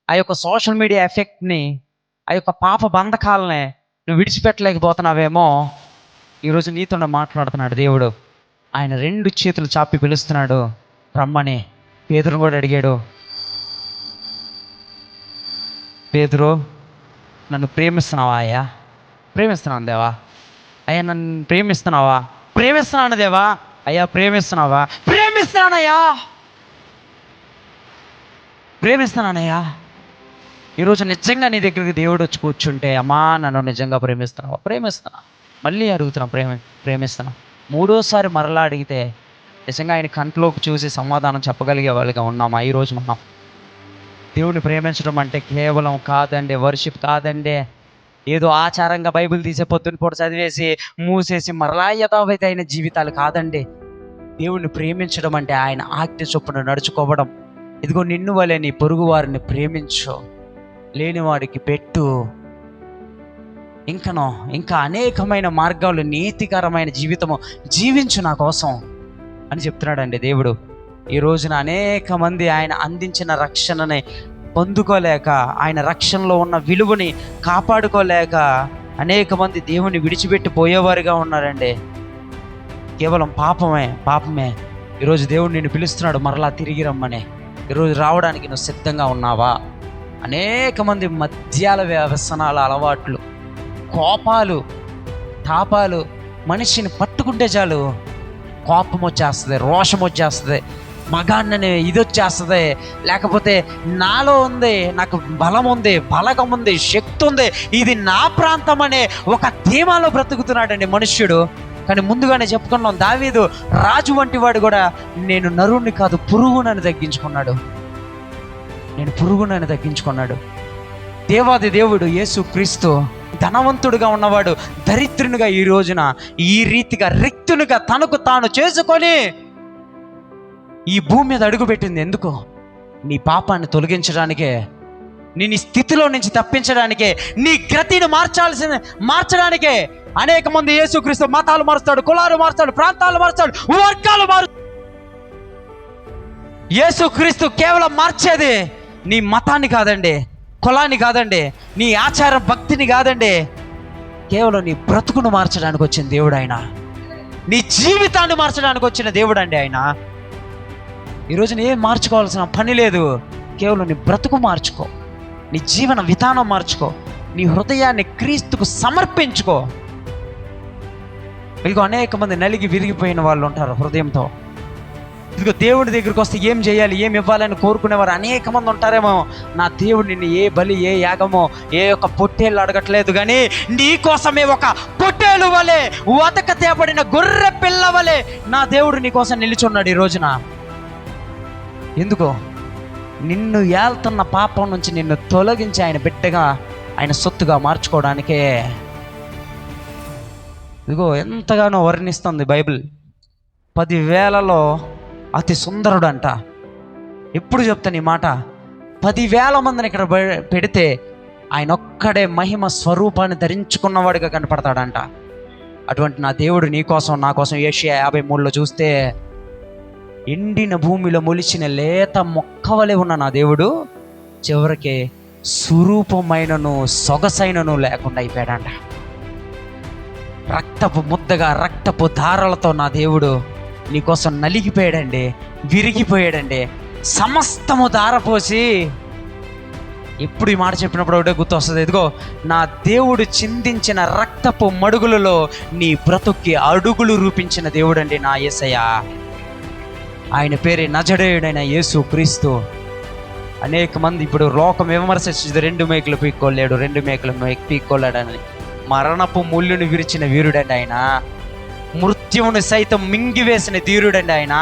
ఆ యొక్క సోషల్ మీడియా ఎఫెక్ట్ని, ఆ యొక్క పాప బంధకాలని నువ్వు విడిచిపెట్టలేకపోతున్నావేమో, ఈరోజు నీతో మాట్లాడుతున్నాడు దేవుడు. ఆయన 2 చేతులు చాపి పిలుస్తున్నాడు రమ్మని. పేతురుని కూడా అడిగాడు, పేతురు నన్ను ప్రేమిస్తున్నావా అయ్యా? ప్రేమిస్తున్నాను దేవా. అయ్యా నన్ను ప్రేమిస్తున్నావా? ప్రేమిస్తున్నాను దేవా. అయ్యా ప్రేమిస్తున్నావా? ప్రేమిస్తున్నానయ్యా, ప్రేమిస్తున్నానయ్యా. ఈరోజు నిజంగా నీ దగ్గరికి దేవుడు వచ్చి కూర్చుంటే, అమ్మా నన్ను నిజంగా ప్రేమిస్తున్నావా? ప్రేమిస్తున్నా. మళ్ళీ అడుగుతున్నా, ప్రేమిస్తున్నా. 3వసారి మరలా అడిగితే నిజంగా ఆయన కంట్లోకి చూసి సమాధానం చెప్పగలిగే వాళ్ళుగా ఉన్నామా ఈరోజు మనం? దేవుని ప్రేమించడం అంటే కేవలం కాదండి, వర్షిప్ కాదండి, ఏదో ఆచారంగా బైబిల్ తీసే పొద్దున్న పూట చదివేసి మూసేసి మరలా యథావిధి అయిన జీవితాలు కాదండి. దేవుణ్ణి ప్రేమించడం అంటే ఆయన ఆజ్ఞ చొప్పున నడుచుకోవడం. ఇదిగో నిన్ను వలె నీ పొరుగు వారిని ప్రేమించు, లేనివాడికి పెట్టు, ఇంకా అనేకమైన మార్గాలు నీతికరమైన జీవితము జీవించు నా కోసం అని చెప్తున్నాడండి దేవుడు. ఈ రోజున అనేక మంది ఆయన అందించిన రక్షణని పొందుకోలేక, ఆయన రక్షణలో ఉన్న విలువని కాపాడుకోలేక అనేక మంది దేవుని విడిచిపెట్టి పోయేవారుగా ఉన్నారండి. కేవలం పాపమే. ఈరోజు దేవుడు నిన్ను పిలుస్తున్నాడు మరలా తిరిగి రమ్మని. ఈరోజు రావడానికి నువ్వు సిద్ధంగా ఉన్నావా? అనేక మంది మద్యాల వ్యసనాల అలవాట్లు, కోపాలు, తాపాలు మనిషిని పట్టుకుంటే చాలు కోపం వచ్చేస్తుంది, రోషం వచ్చేస్తుంది, మగాన్నని ఇది వచ్చేస్తుంది. లేకపోతే నాలో ఉంది, నాకు బలం ఉంది, బలగం ఉంది, శక్తి ఉంది, ఇది నా ప్రాంతం అనే ఒక ధీమాలో బ్రతుకుతున్నాడండి మనుష్యుడు. కానీ ముందుగానే చెప్పుకున్నాం, దావీదు రాజు వంటి వాడు కూడా నేను నరుణ్ణి కాదు పురుగునని తగ్గించుకున్నాడు. దేవాది దేవుడు యేసు క్రీస్తు ధనవంతుడుగా ఉన్నవాడు దరిద్రునిగా ఈ రోజున ఈ రీతిగా రిక్తునిగా తనకు తాను చేసుకొని ఈ భూమి మీద అడుగుపెట్టింది. ఎందుకు? నీ పాపాన్ని తొలగించడానికే, నీ స్థితిలో నుంచి తప్పించడానికే, నీ గతిని మార్చడానికే. అనేక మంది యేసుక్రీస్తు మతాలు మారుస్తాడు, కులాలు మారుస్తాడు, ప్రాంతాలు మారుస్తాడు, వర్గాలు యేసుక్రీస్తు కేవలం మార్చేది నీ మతాన్ని కాదండి, కులాన్ని కాదండి, నీ ఆచార భక్తిని కాదండి, కేవలం నీ బ్రతుకును మార్చడానికి వచ్చిన దేవుడు ఆయన. నీ జీవితాన్ని మార్చడానికి వచ్చిన దేవుడు అండి ఆయన. ఈరోజు ఏం మార్చుకోవాల్సిన పని లేదు. కేవలం నీ బ్రతుకు మార్చుకో, నీ జీవన విధానం మార్చుకో, నీ హృదయాన్ని క్రీస్తుకు సమర్పించుకో. ఇదిగో అనేక మంది నలిగి విరిగిపోయిన వాళ్ళు ఉంటారు హృదయంతో. ఇదిగో దేవుడి దగ్గరికి వస్తే ఏం చేయాలి, ఏం ఇవ్వాలని కోరుకునేవారు అనేక మంది ఉంటారేమో. నా దేవుడు నిన్ను ఏ బలి, ఏ యాగమో, ఏ యొక్క పొట్టేళ్ళు అడగట్లేదు, కానీ నీ కోసమే ఒక పొట్టేలు వలె, వతక తేబడిన గొర్రె పిల్ల వలె నా దేవుడు నీ కోసం నిలిచున్నాడు ఈ రోజున. ఎందుకో? నిన్ను ఏళ్తున్న పాపం నుంచి నిన్ను తొలగించి ఆయన బిడ్డగా, ఆయన సొత్తుగా మార్చుకోవడానికే. ఇదిగో ఎంతగానో వర్ణిస్తుంది బైబిల్. 10,000లో అతి సుందరుడు అంట. ఎప్పుడు చెప్తాను ఈ మాట? 10,000 మందిని ఇక్కడ పెడితే ఆయన ఒక్కడే మహిమ స్వరూపాన్ని ధరించుకున్నవాడిగా కనపడతాడంట. అటువంటి నా దేవుడు నీ కోసం, నా కోసం ఏషియా 53లో చూస్తే ఎండిన భూమిలో మొలిచిన లేత మొక్కవలే ఉన్న నా దేవుడు చివరికి స్వరూపమైనను సొగసైనను లేకుండా అయిపోయాడంట. రక్తపు ముద్దగా, రక్తపు ధారలతో నా దేవుడు నీకోసం నలిగిపోయాడండి, విరిగిపోయాడండి. సమస్తము ధారపోసి, ఎప్పుడు ఈ మాట చెప్పినప్పుడు ఒకటే గుర్తు వస్తుంది. ఇదిగో నా దేవుడు చిందించిన రక్తపు మడుగులలో నీ బ్రతుక్కి అడుగులు రూపించిన దేవుడు అండి నా యేసయ్య. ఆయన పేరే నజరేయుడైన యేసు క్రీస్తు. అనేక మంది ఇప్పుడు లోకం విమర్శించింది, 2 మేకులు పీక్కోలేడు, 2 మేకులు పీక్కోలేడని. మరణపు ముళ్ళును విరిచిన వీరుడండి ఆయన. మృత్యువుని సైతం మింగివేసిన ధీరుడండి ఆయన.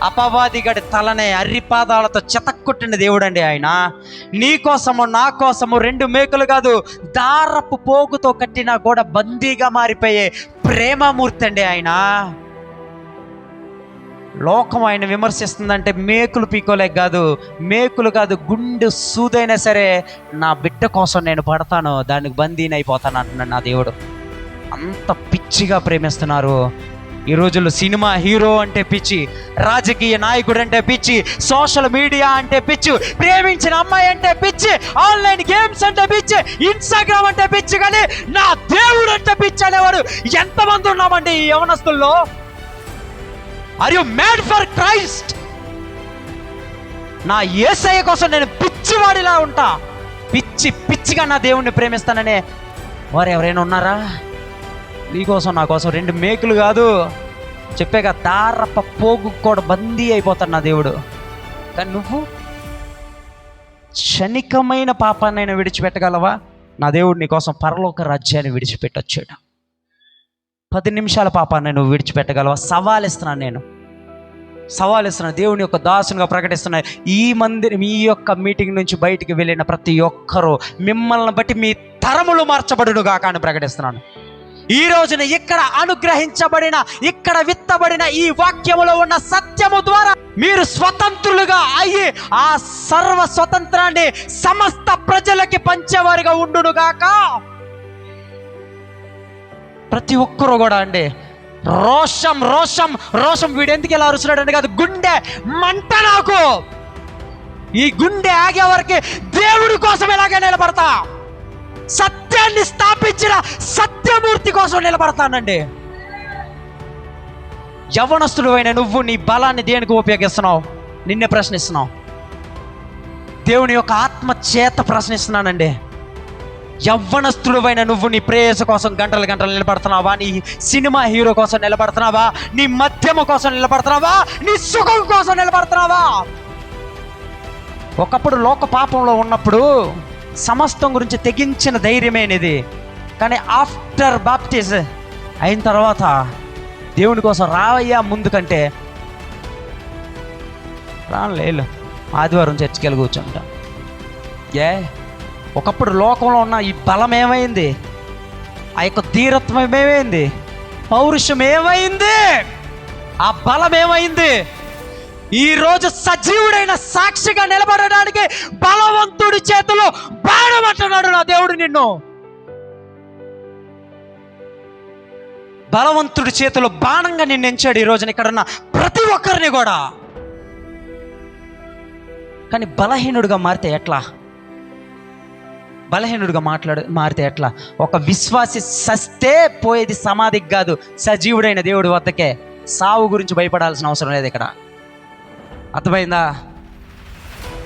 అపవాదిగడి తలనే అర్రిపాదాలతో చెతక్కొట్టిన దేవుడండి ఆయన. నీ కోసము, నా కోసము 2 మేకులు కాదు, దారపు పోగుతో కట్టినా కూడా బందీగా మారిపోయే ప్రేమమూర్తి అండి ఆయన. లోకం ఆయన విమర్శిస్తుందంటే మేకులు పీకోలేక కాదు, మేకులు కాదు, గుండె సూదైనా సరే నా బిడ్డ కోసం నేను పడతాను, దానికి బందీని అయిపోతాను అంటున్నాడు నా దేవుడు. అంత పిచ్చిగా ప్రేమిస్తున్నారు ఈ రోజుల్లో. సినిమా హీరో అంటే పిచ్చి, రాజకీయ నాయకుడు అంటే పిచ్చి, సోషల్ మీడియా అంటే పిచ్చి, ప్రేమించిన అమ్మాయి అంటే పిచ్చి, ఆన్లైన్ గేమ్స్ అంటే పిచ్చి, ఇన్స్టాగ్రామ్ అంటే పిచ్చి, కానీ నా దేవుడు అంటే పిచ్చి అనేవాడు ఎంతమంది ఉన్నామండి ఈ యవనస్తుల్లో? Are you mad for Christ? నా యేసయ్య కోసం నేను పిచ్చివాడిలా ఉంటా, పిచ్చిగా నా దేవుణ్ణి ప్రేమిస్తాననే వారు ఎవరైనా ఉన్నారా? నీకోసం, నా కోసం 2 మేకులు కాదు, చెప్పాక దారప్ప పోగు కూడా బందీ అయిపోతాడు నా దేవుడు. కానీ నువ్వు క్షణికమైన పాపాన్నైనా విడిచిపెట్టగలవా? నా దేవుడు నీ కోసం పరలోక రాజ్యాన్ని విడిచిపెట్టొచ్చాడు. 10 నిమిషాల పాపాన్ని నువ్వు విడిచిపెట్టగలవా? సవాలిస్తున్నాను దేవుని యొక్క దాసునిగా ప్రకటిస్తున్నాను. ఈ యొక్క మీటింగ్ నుంచి బయటికి వెళ్ళిన ప్రతి ఒక్కరూ మిమ్మల్ని బట్టి మీ తరములు మార్చబడును గాక అని ప్రకటిస్తున్నాను. ఈ రోజున ఇక్కడ అనుగ్రహించబడిన, ఇక్కడ విత్తబడిన ఈ వాక్యములో ఉన్న సత్యము ద్వారా మీరు స్వతంత్రులుగా అయ్యి ఆ సర్వ స్వతంత్రాన్ని సమస్త ప్రజలకి పంచేవారిగా ఉండును గాక. ప్రతి ఒక్కరూ కూడా అండి రోషం రోషం రోషం. వీడెందుకు ఇలా అరుస్తున్నాడు అంటే కాదు, గుండె మంట నాకు. ఈ గుండె ఆగే వరకు దేవుడి కోసం ఎలాగే నిలబడతా, సత్యాన్ని స్థాపించిన సత్యమూర్తి కోసం నిలబడతానండి. యవ్వనస్తుడు అయిన నువ్వు నీ బలాన్ని దేనికి ఉపయోగిస్తున్నావు? నిన్నే ప్రశ్నిస్తున్నావు. దేవుని యొక్క ఆత్మ చేత ప్రశ్నిస్తున్నానండి. యవ్వనస్తుడు అయిన నువ్వు నీ ప్రేయసు కోసం గంటలు గంటలు నిలబడుతున్నావా? నీ సినిమా హీరో కోసం నిలబడుతున్నావా? నీ మద్యమ కోసం నిలబడుతున్నావా? నీ సుఖం కోసం నిలబడుతున్నావా? ఒకప్పుడు లోక పాపంలో ఉన్నప్పుడు సమస్తం గురించి తెగించిన ధైర్యమేనిది. కానీ ఆఫ్టర్ బాప్టిజ్ అయిన తర్వాత దేవుని కోసం రావయ్యా ముందు కంటే రాలేలు ఆదివారం చర్చికి వెళ్ళి కూర్చుంటా. ఒకప్పుడు లోకంలో ఉన్న ఈ బలం ఏమైంది? ఆ యొక్క ధీరత్వం ఏమైంది? పౌరుషం ఏమైంది? ఆ బలం ఏమైంది? ఈరోజు సజీవుడైన సాక్షిగా నిలబడడానికి బలవంతుడి చేతిలో బాణం అంటున్నాడు నా దేవుడు నిన్ను. బలవంతుడి చేతిలో బాణంగా నిన్ను ఎంచాడు ఈ రోజున ఇక్కడున్న ప్రతి ఒక్కరిని కూడా. కానీ బలహీనుడిగా మారితే ఎట్లా? బలహీనుడిగా మారితే ఎట్లా? ఒక విశ్వాసి సస్తే పోయేది సమాధికి కాదు, సజీవుడైన దేవుడి వద్దకే. సావు గురించి భయపడాల్సిన అవసరం లేదు ఇక్కడ. అర్థమైందా?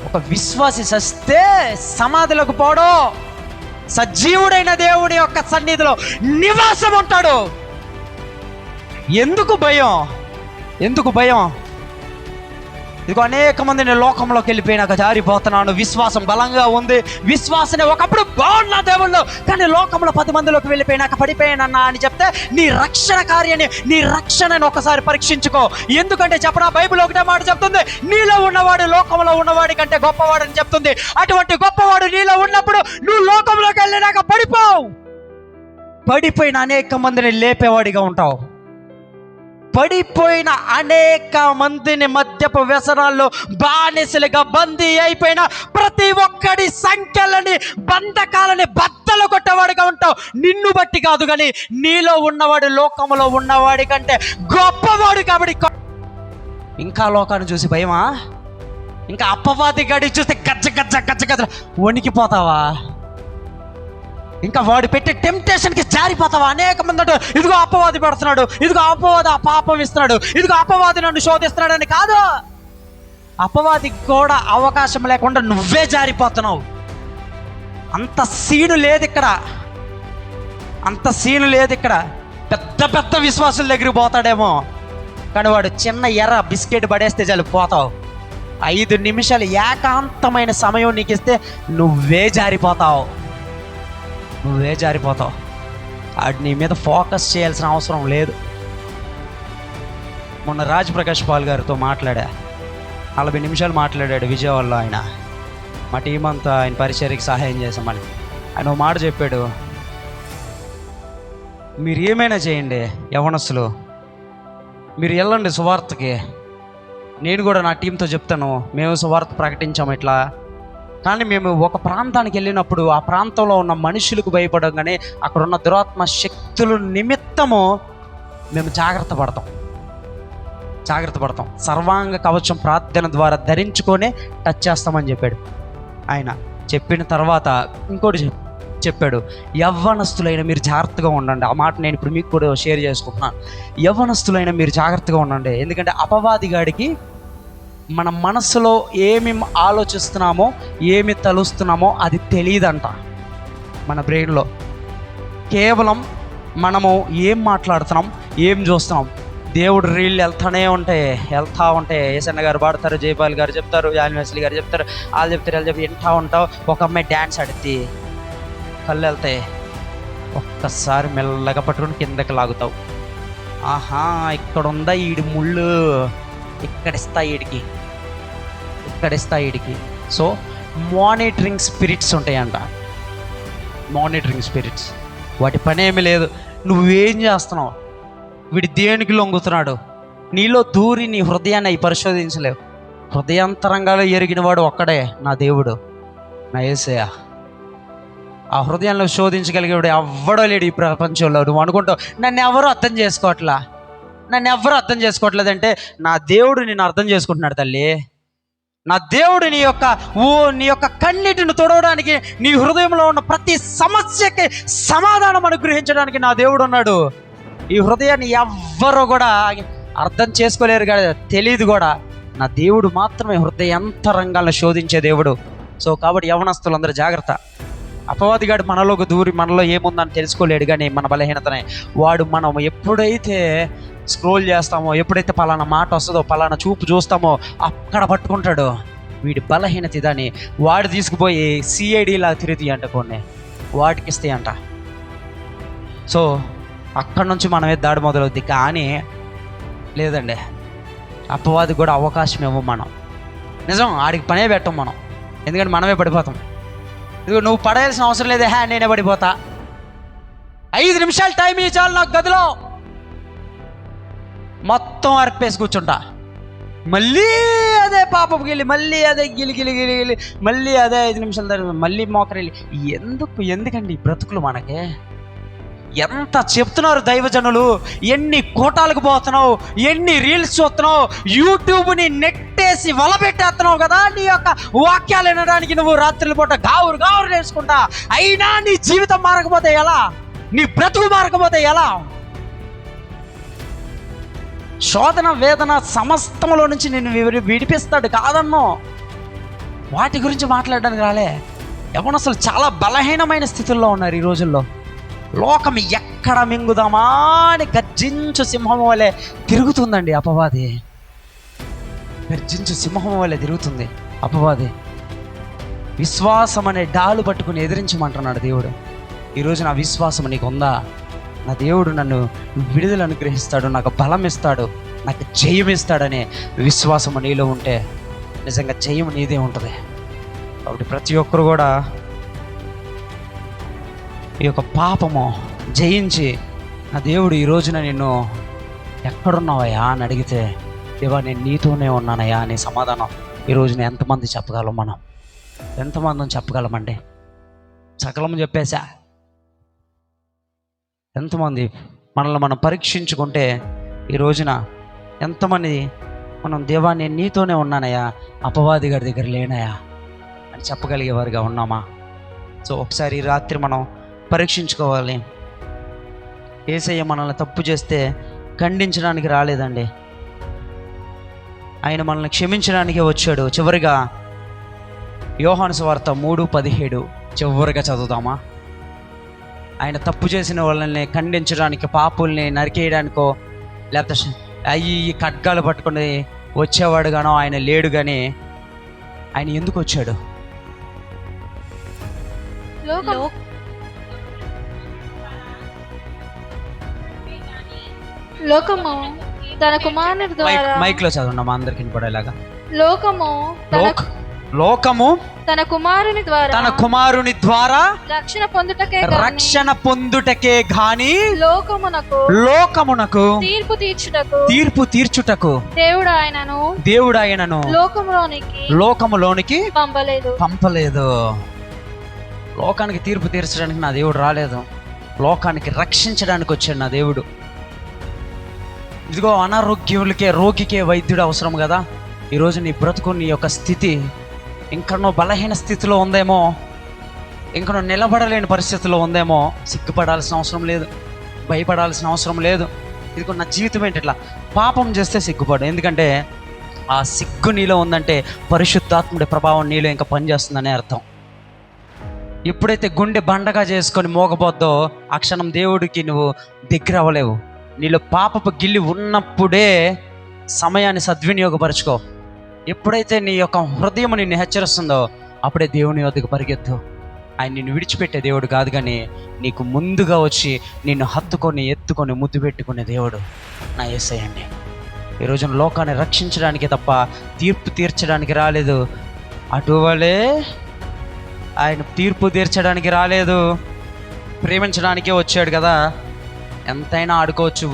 ఒక విశ్వాసి సస్తే సమాధిలోకి పోవడం, సజీవుడైన దేవుడి యొక్క సన్నిధిలో నివాసం ఉంటాడు. ఎందుకు భయం? ఎందుకు భయం? ఇదిగో అనేక మంది నేను లోకంలోకి వెళ్ళిపోయినాక జారిపోతున్నాను, విశ్వాసం బలంగా ఉంది, విశ్వాసనే ఒకప్పుడు బాగున్నా దేవుళ్ళు, కానీ లోకంలో 10 మందిలోకి వెళ్ళిపోయినాక పడిపోయానన్నా అని చెప్తే నీ రక్షణ కార్యాన్ని, నీ రక్షణను ఒకసారి పరీక్షించుకో. ఎందుకంటే చెప్పనా, బైబిల్ ఒకటే మాట చెప్తుంది, నీలో ఉన్నవాడు లోకంలో ఉన్నవాడి కంటే గొప్పవాడని చెప్తుంది. అటువంటి గొప్పవాడు నీలో ఉన్నప్పుడు నువ్వు లోకంలోకి వెళ్ళినాక పడిపోయిన అనేక మందిని లేపేవాడిగా ఉంటావు. పడిపోయిన అనేక మందిని మద్యపు వ్యసనాల్లో బానిసలుగా బందీ అయిపోయిన ప్రతి ఒక్కడి సంఖ్యలని, బంధకాలని బద్దలు కొట్టేవాడిగా ఉంటావు. నిన్ను బట్టి కాదు, కానీ నీలో ఉన్నవాడు లోకంలో ఉన్నవాడి కంటే గొప్పవాడు. కాబట్టి ఇంకా లోకాన్ని చూసి భయమా? ఇంకా అపవాది గడి చూస్తే గజ్జ గజ్జ గజ్జ గజ్జ వణికిపోతావా? ఇంకా వాడు పెట్టే టెంప్టేషన్కి జారిపోతావా? అనేక మంది అంటారు, ఇదిగో అపవాది పెడుతున్నాడు, ఇదిగో అపవాది ఆ పాపం ఇస్తున్నాడు, ఇదిగో అపవాది నన్ను శోధిస్తున్నాడు అని. కాదు, అపవాదికి కూడా అవకాశం లేకుండా నువ్వే జారిపోతున్నావు. అంత సీను లేదు ఇక్కడ, అంత సీను లేదు ఇక్కడ. పెద్ద పెద్ద విశ్వాసుల దగ్గరికి పోతాడేమో, కానీ వాడు చిన్న ఎర్ర బిస్కెట్ పడేస్తే చాలు పోతావు. 5 నిమిషాలు ఏకాంతమైన సమయం నీకు ఇస్తే నువ్వే జారిపోతావు. అది నీ మీద ఫోకస్ చేయాల్సిన అవసరం లేదు. మొన్న రాజ్ ప్రకాష్ పాల్ గారితో మాట్లాడా, 40 నిమిషాలు మాట్లాడాడు విజయవాడలో. ఆయన మా టీం అంతా ఆయన పరిచర్యకి సహాయం చేసామని ఆయన ఒక మాట చెప్పాడు, మీరు ఏమైనా చేయండి యవ్వనస్తులు, మీరు వెళ్ళండి సువార్తకి. నేను కూడా నా టీంతో చెప్తాను, మేము సువార్త ప్రకటించాము ఇట్లా, కానీ మేము ఒక ప్రాంతానికి వెళ్ళినప్పుడు ఆ ప్రాంతంలో ఉన్న మనుషులకు భయపడంగానే అక్కడ ఉన్న దురాత్మ శక్తుల నిమిత్తము మేము జాగ్రత్త పడతాం. సర్వాంగ కవచం ప్రార్థన ద్వారా ధరించుకొనే టచ్ చేస్తామని చెప్పాడు. ఆయన చెప్పిన తర్వాత ఇంకోటి చెప్పాడు, యవ్వనస్తులైన మీరు జాగ్రత్తగా ఉండండి. ఆ మాట నేను ఇప్పుడు మీకు కూడా షేర్ చేసుకుంటున్నాను. యవ్వనస్తులైన మీరు జాగ్రత్తగా ఉండండి. ఎందుకంటే అపవాదిగాడికి మన మనసులో ఏమి ఆలోచిస్తున్నామో, ఏమి తలుస్తున్నామో అది తెలియదంట. మన బ్రెయిన్లో కేవలం మనము ఏం మాట్లాడుతున్నాం, ఏం చూస్తున్నాం. దేవుడు రీళ్ళు వెళ్తూ ఉంటే ఏసన్న గారు పాడతారు, జయపాల్ గారు చెప్తారు, యానివర్సరీ గారు చెప్తారు, వాళ్ళు చెప్తారు వింటూ ఉంటావు. ఒక అమ్మాయి డ్యాన్స్ ఆడితే కళ్ళు వెళ్తాయి, ఒక్కసారి మెల్లగా పట్టుకుని కిందకి లాగుతావు. ఆహా, ఇక్కడ ఉందా ఈడి ముళ్ళు, ఇక్కడిస్తా ఈడికి. సో మానిటరింగ్ స్పిరిట్స్ ఉంటాయంట. మానిటరింగ్ స్పిరిట్స్, వాటి పని ఏమీ లేదు. నువ్వేం చేస్తున్నావు, వీడి దేనికి లొంగుతున్నాడు, నీలో దూరి నీ హృదయాన్ని అవి పరిశోధించలేవు. హృదయాంతరంగాలో ఎరిగినవాడు ఒక్కడే, నా దేవుడు, నా యేసయ్య. ఆ హృదయంలో శోధించగలిగేవాడు ఎవ్వడో లేడు ఈ ప్రపంచంలో. నువ్వు అనుకుంటావు నన్ను ఎవరూ అర్థం చేసుకోవట్లా, నన్ను ఎవరు అర్థం చేసుకోవట్లేదంటే నా దేవుడు నిన్ను అర్థం చేసుకుంటున్నాడు తల్లి. నా దేవుడు నీ యొక్క కన్నీటిని తొడవడానికి, నీ హృదయంలో ఉన్న ప్రతి సమస్యకి సమాధానం అనుగ్రహించడానికి నా దేవుడు ఉన్నాడు. ఈ హృదయాన్ని ఎవ్వరూ కూడా అర్థం చేసుకోలేరు కదా, తెలియదు కూడా. నా దేవుడు మాత్రమే హృదయాంతరంగాలను శోధించే దేవుడు. సో కాబట్టి యవనస్తులందరూ జాగ్రత్త. అపవాదిగాడు మనలోకి దూరి మనలో ఏముందని తెలుసుకోలేడు, కానీ మన బలహీనతనే వాడు మనం ఎప్పుడైతే స్క్రోల్ చేస్తామో, ఎప్పుడైతే పలానా మాట వస్తుందో, పలానా చూపు చూస్తామో అక్కడ పట్టుకుంటాడు. వీడి బలహీనత ఇదని వాడు తీసుకుపోయి సిఐడిలా తిరిగి అంట, కొన్ని వాటికి ఇస్తాయి అంట. సో అక్కడ నుంచి మనమే దాడి మొదలవుద్ది. కానీ లేదండి, అపవాది కూడా అవకాశం ఇవ్వం మనం. నిజం, ఆడికి పనే పెట్టం మనం, ఎందుకంటే మనమే పడిపోతాం. ఇదిగో నువ్వు పడేయాల్సిన అవసరం లేదే, నేనే పడిపోతా. 5 నిమిషాలు టైం ఇచ్చాలి నాకు గదిలో, మొత్తం అర్పేసి కూర్చుంటా. మళ్ళీ అదే పాపపు గిల్లి, మళ్ళీ అదే గిలి మళ్ళీ అదే 5 నిమిషాల తర్వాత మళ్ళీ మోకరెళ్ళి. ఎందుకండి బ్రతుకులు మనకే? ఎంత చెప్తున్నారు దైవజనులు, ఎన్ని కోటాలకు పోతున్నావు, ఎన్ని రీల్స్ చూస్తున్నావు, యూట్యూబ్ని నెట్టేసి వలబెట్టేస్తున్నావు కదా నీ యొక్క వాక్యాలు వినడానికి. నువ్వు రాత్రుల పూట గావురు నేర్చుకుంటా, అయినా నీ జీవితం మారకపోతే ఎలా? నీ బ్రతుకు మారకపోతే ఎలా? శోధన, వేదన సమస్తములో నుంచి నిన్ను విడిపిస్తాడు, కాదన్నో. వాటి గురించి మాట్లాడడానికి రాలే. యవ్వనస్తులు చాలా బలహీనమైన స్థితుల్లో ఉన్నారు ఈ రోజుల్లో. లోకం ఎక్కడ మింగుదామా అని గర్జించు సింహం వలె తిరుగుతుందండి అపవాది. గర్జించు సింహం వలె తిరుగుతుంది అపవాది. విశ్వాసం అనే డాలు పట్టుకుని ఎదిరించమంటున్నాడు దేవుడు. ఈరోజు నా విశ్వాసం నీకు ఉందా? నా దేవుడు నన్ను విడుదల అనుగ్రహిస్తాడు, నాకు బలం ఇస్తాడు, నాకు జయం ఇస్తాడనే విశ్వాసం నీలో ఉంటే నిజంగా జయం నీదే ఉంటుంది. కాబట్టి ప్రతి ఒక్కరు కూడా ఈ యొక్క పాపము జయించి, నా దేవుడు ఈ రోజున నిన్ను ఎక్కడున్నావయ్యా అని అడిగితే, దేవా నేను నీతోనే ఉన్నానయ్యా అనే సమాధానం ఈ రోజున ఎంతమంది చెప్పగలం? మనం ఎంతమందిని చెప్పగలమండి? సకలం చెప్పేశా. ఎంతమంది మనల్ని మనం పరీక్షించుకుంటే ఈ రోజున ఎంతమంది మనం దేవా నేను నీతోనే ఉన్నానయ్యా, అపవాది గారి దగ్గర లేనయా అని చెప్పగలిగేవారుగా ఉన్నామా? సో ఒకసారి ఈ రాత్రి మనం పరీక్షించుకోవాలి. యేసయ్య మనల్ని తప్పు చేస్తే ఖండించడానికి రాలేదండి, ఆయన మనల్ని క్షమించడానికే వచ్చాడు. చివరిగా యోహాను సువార్త 3:17 చివరిగా చదువుతామా? ఆయన తప్పు చేసిన వాళ్ళని ఖండించడానికి, పాపుల్ని నరికేయడానికో లేకపోతే అయ్యి ఖడ్గాలు పట్టుకుని వచ్చేవాడుగానో ఆయన లేడు. కానీ ఆయన ఎందుకు వచ్చాడు? లోకము తన కుమారుని ద్వారా, మైక్ లో చదవండి మా అందరికి వినపడేలాగా. లోకము తన కుమారుని ద్వారా రక్షణ పొందుటకే గాని లోకమునకు తీర్పు తీర్చుటకు దేవుడు ఆయనను లోకములోనికి పంపలేదు. లోకానికి తీర్పు తీర్చడానికి నా దేవుడు రాలేదు, లోకానికి రక్షించడానికి వచ్చాడు నా దేవుడు. ఇదిగో అనారోగ్యులకే, రోగికే వైద్యుడు అవసరం కదా. ఈరోజు నీ బ్రతుకు, నీ యొక్క స్థితి ఇంకా నువ్వు బలహీన స్థితిలో ఉందేమో, ఇంకా నువ్వు నిలబడలేని పరిస్థితిలో ఉందేమో. సిగ్గుపడాల్సిన అవసరం లేదు, భయపడాల్సిన అవసరం లేదు. ఇదిగో నా జీవితం ఏంటి ఇట్లా, పాపం చేస్తే సిగ్గుపడు. ఎందుకంటే ఆ సిగ్గు నీలో ఉందంటే పరిశుద్ధాత్ముడి ప్రభావం నీలో ఇంకా పనిచేస్తుందనే అర్థం. ఎప్పుడైతే గుండె బండగా చేసుకొని మోగపోద్దో ఆ క్షణం దేవుడికి నువ్వు దగ్గర అవ్వలేవు. నీలో పాపపు గిల్లి ఉన్నప్పుడే సమయాన్ని సద్వినియోగపరచుకో. ఎప్పుడైతే నీ యొక్క హృదయం నిన్ను హెచ్చరిస్తుందో అప్పుడే దేవుని వద్దకు పరిగెత్తు. ఆయన నిన్ను విడిచిపెట్టే దేవుడు కాదు, కానీ నీకు ముందుగా వచ్చి నిన్ను హత్తుకొని ఎత్తుకొని ముద్దు పెట్టుకునే దేవుడు నా యేసయ్య అండి. ఈ రోజున లోకాన్ని రక్షించడానికి తప్ప తీర్పు తీర్చడానికి రాలేదు. అటువలే ఆయన తీర్పు తీర్చడానికి రాలేదు, ప్రేమించడానికే వచ్చాడు కదా. ఎంతైనా ఆడుకోవచ్చు,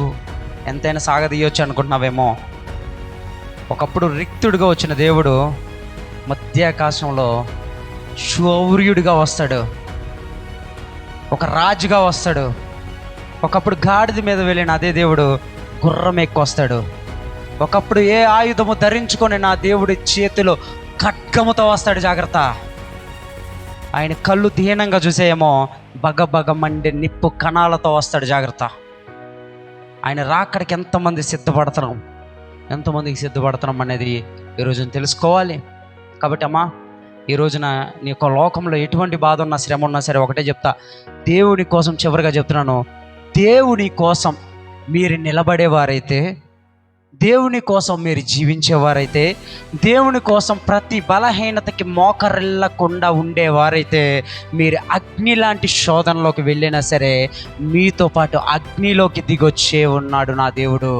ఎంతైనా సాగదీయవచ్చు అనుకుంటున్నావేమో. ఒకప్పుడు రిక్తుడిగా వచ్చిన దేవుడు మధ్యాకాశంలో శౌర్యుడిగా వస్తాడు, ఒక రాజుగా వస్తాడు. ఒకప్పుడు గాడిద మీద వెళ్ళిన అదే దేవుడు గుర్రం ఎక్కువస్తాడు. ఒకప్పుడు ఏ ఆయుధము ధరించుకొని నా దేవుడి చేతిలో ఖడ్గముతో వస్తాడు, జాగ్రత్త. ఆయన కళ్ళు దీనంగా చూసేయేమో బగబగ మండే నిప్పు కణాలతో వస్తాడు, జాగ్రత్త. ఆయన రాకడికి ఎంతమందికి సిద్ధపడుతున్నాం అనేది ఈరోజు తెలుసుకోవాలి. కాబట్టి అమ్మా, ఈ రోజున నీ యొక్క లోకంలో ఎటువంటి బాధ ఉన్నా, శ్రమ ఉన్నా సరే, ఒకటే చెప్తా, దేవుని కోసం చివరిగా చెప్తున్నాను, దేవుని కోసం మీరు నిలబడేవారైతే, దేవుని కోసం మీరు జీవించేవారైతే, దేవుని కోసం ప్రతి బలహీనతకి మోకరిల్లకుండా ఉండేవారైతే, మీరు అగ్ని లాంటి శోధనలోకి వెళ్ళినా సరే మీతో పాటు అగ్నిలోకి దిగొచ్చే ఉన్నాడు నా దేవుడు.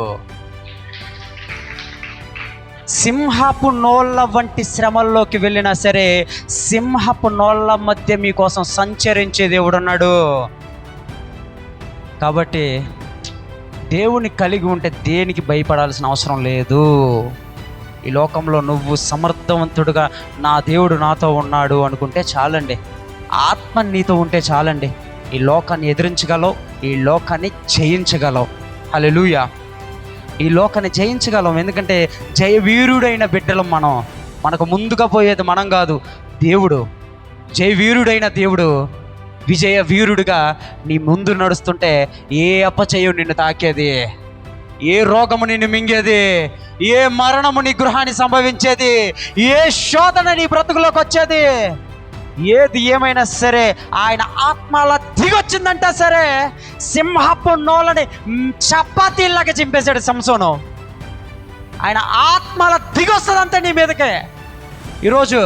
సింహపు నోళ్ళ వంటి శ్రమల్లోకి వెళ్ళినా సరే సింహపు నోళ్ళ మధ్య మీకోసం సంచరించే దేవుడు ఉన్నాడు. కాబట్టి దేవుని కలిగి ఉంటే దేనికి భయపడాల్సిన అవసరం లేదు. ఈ లోకంలో నువ్వు సమర్థవంతుడుగా నా దేవుడు నాతో ఉన్నాడు అనుకుంటే చాలండి. ఆత్మ నీతో ఉంటే చాలండి. ఈ లోకాన్ని ఎదిరించగలవు, ఈ లోకాన్ని జయించగలవు. హల్లెలూయా. ఈ లోకాన్ని జయించగలం. ఎందుకంటే జయవీరుడైన బిడ్డలం మనం. మనకు ముందుగా పోయేది మనం కాదు, దేవుడు. జయవీరుడైన దేవుడు విజయ వీరుడిగా నీ ముందు నడుస్తుంటే ఏ అపచయం నిన్ను తాకేది, ఏ రోగము నిన్ను మింగేది, ఏ మరణము నీ గృహాన్ని సంభవించేది, ఏ శోధన నీ బ్రతుకులోకి వచ్చేది, ఏది ఏమైనా సరే ఆయన ఆత్మలా దిగొచ్చిందంటే సరే సింహపు నోలని చపాతీలాగా చింపేశాడు సంసోను. ఆయన ఆత్మలా దిగొస్తుందంటే నీ మీదకే. ఈరోజు